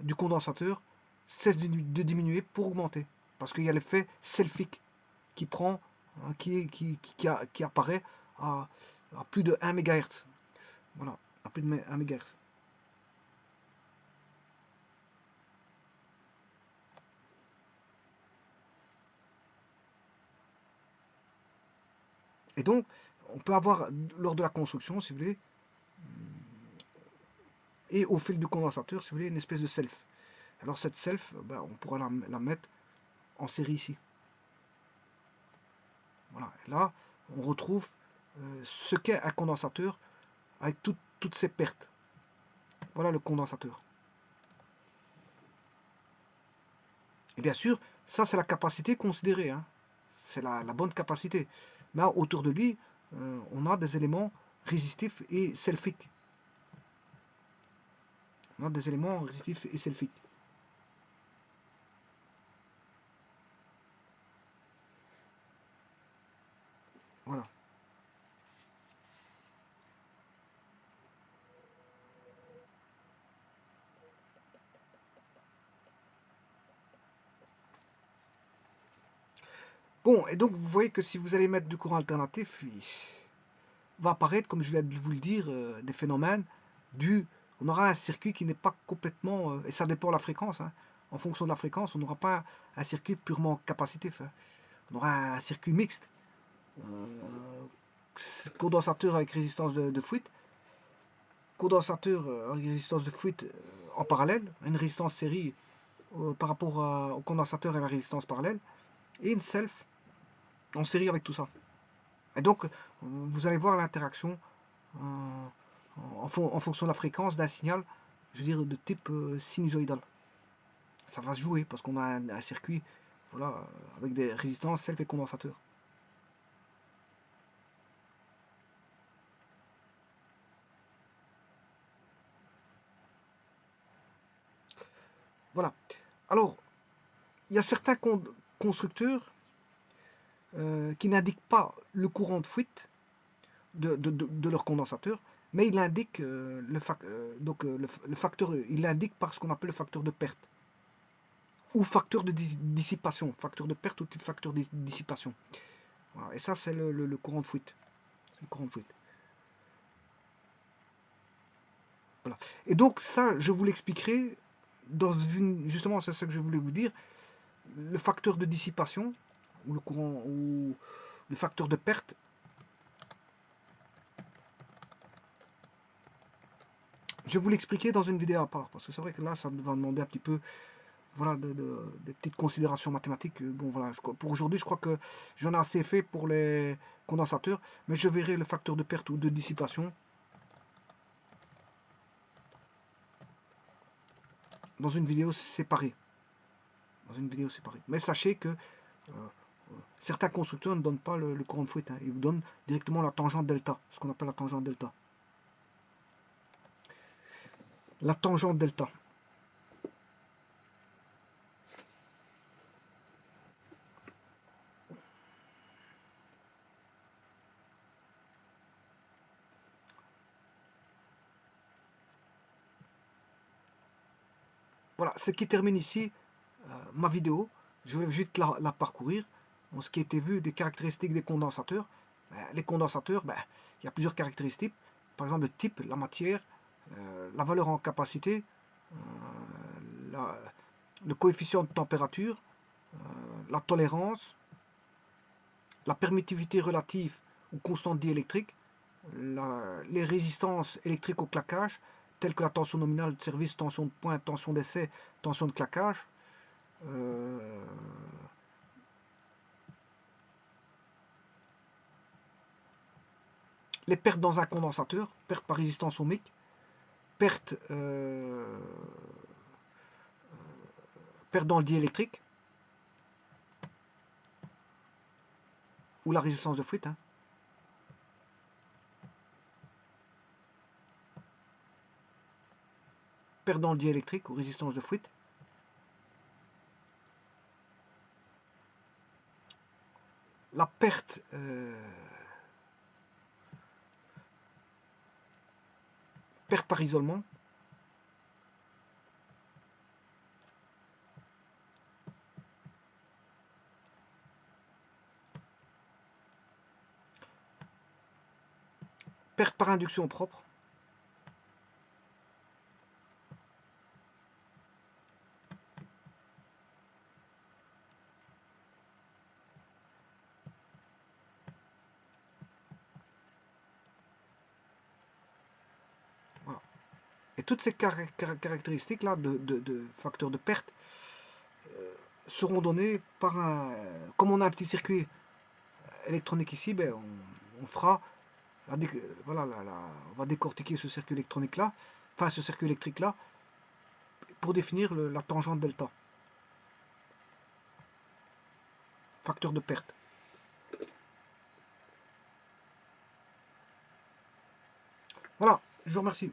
du condensateur cesse de diminuer pour augmenter. Parce qu'il y a l'effet selfique qui prend, hein, qui apparaît à plus de 1 MHz. Voilà, à plus de 1 MHz. Et donc, on peut avoir, lors de la construction, si vous voulez, et au fil du condensateur, si vous voulez, une espèce de self. Alors cette self, ben, on pourra la mettre en série ici. Voilà. Et là, on retrouve ce qu'est un condensateur avec toutes ces pertes. Voilà le condensateur. Et bien sûr, ça c'est la capacité considérée. Hein. C'est la bonne capacité. Mais autour de lui, on a des éléments résistifs et selfiques. On a des éléments résistifs et selfiques. Voilà. Bon, et donc vous voyez que si vous allez mettre du courant alternatif, il va apparaître, comme je viens de vous le dire, des phénomènes on aura un circuit qui n'est pas complètement, et ça dépend de la fréquence, hein. En fonction de la fréquence, on n'aura pas un circuit purement capacitif. Hein. On aura un circuit mixte. condensateur avec résistance de fuite, condensateur avec résistance de fuite en parallèle, une résistance série par rapport au condensateur et la résistance parallèle, et une self en série avec tout ça. Et donc, vous allez voir l'interaction en fonction de la fréquence d'un signal, je veux dire, de type sinusoïdal. Ça va se jouer parce qu'on a un circuit, voilà, avec des résistances self et condensateur. Voilà. Alors, il y a certains constructeurs qui n'indiquent pas le courant de fuite de leur condensateur, mais il indique le facteur, il l'indique par ce qu'on appelle le facteur de perte ou facteur de dissipation, facteur de perte ou facteur de dissipation. Voilà. Et ça, c'est le courant de fuite. Le courant de fuite. Voilà. Et donc ça, je vous l'expliquerai dans justement, c'est ce que je voulais vous dire, le facteur de dissipation ou le courant ou le facteur de perte. Je vais vous l'expliquer dans une vidéo à part, parce que c'est vrai que là, ça va demander un petit peu, voilà, des petites considérations mathématiques. Bon, voilà, pour aujourd'hui, je crois que j'en ai assez fait pour les condensateurs, mais je verrai le facteur de perte ou de dissipation dans une vidéo séparée. Mais sachez que certains constructeurs ne donnent pas le courant de fuite, hein. Ils vous donnent directement la tangente delta, ce qu'on appelle la tangente delta. La tangente delta. Voilà, ce qui termine ici ma vidéo. Je vais juste la parcourir. En ce qui a été vu des caractéristiques des condensateurs. Les condensateurs, il y a plusieurs caractéristiques. Par exemple, le type, la matière, la valeur en capacité, le coefficient de température, la tolérance, la permittivité relative ou constante diélectrique, les résistances électriques au claquage, telles que la tension nominale de service, tension de pointe, tension d'essai, tension de claquage. Les pertes dans un condensateur, perte par résistance ohmique, perte dans le diélectrique, ou la résistance de fuite. Hein. Perte dans le diélectrique ou résistance de fuite. La perte perte par isolement. Perte par induction propre. Voilà. Et toutes ces caractéristiques-là de facteurs de perte seront données par un... Comme on a un petit circuit électronique ici, on fera... Voilà, on va décortiquer ce circuit électronique-là, enfin ce circuit électrique-là, pour définir la tangente delta. Facteur de perte. Voilà, je vous remercie.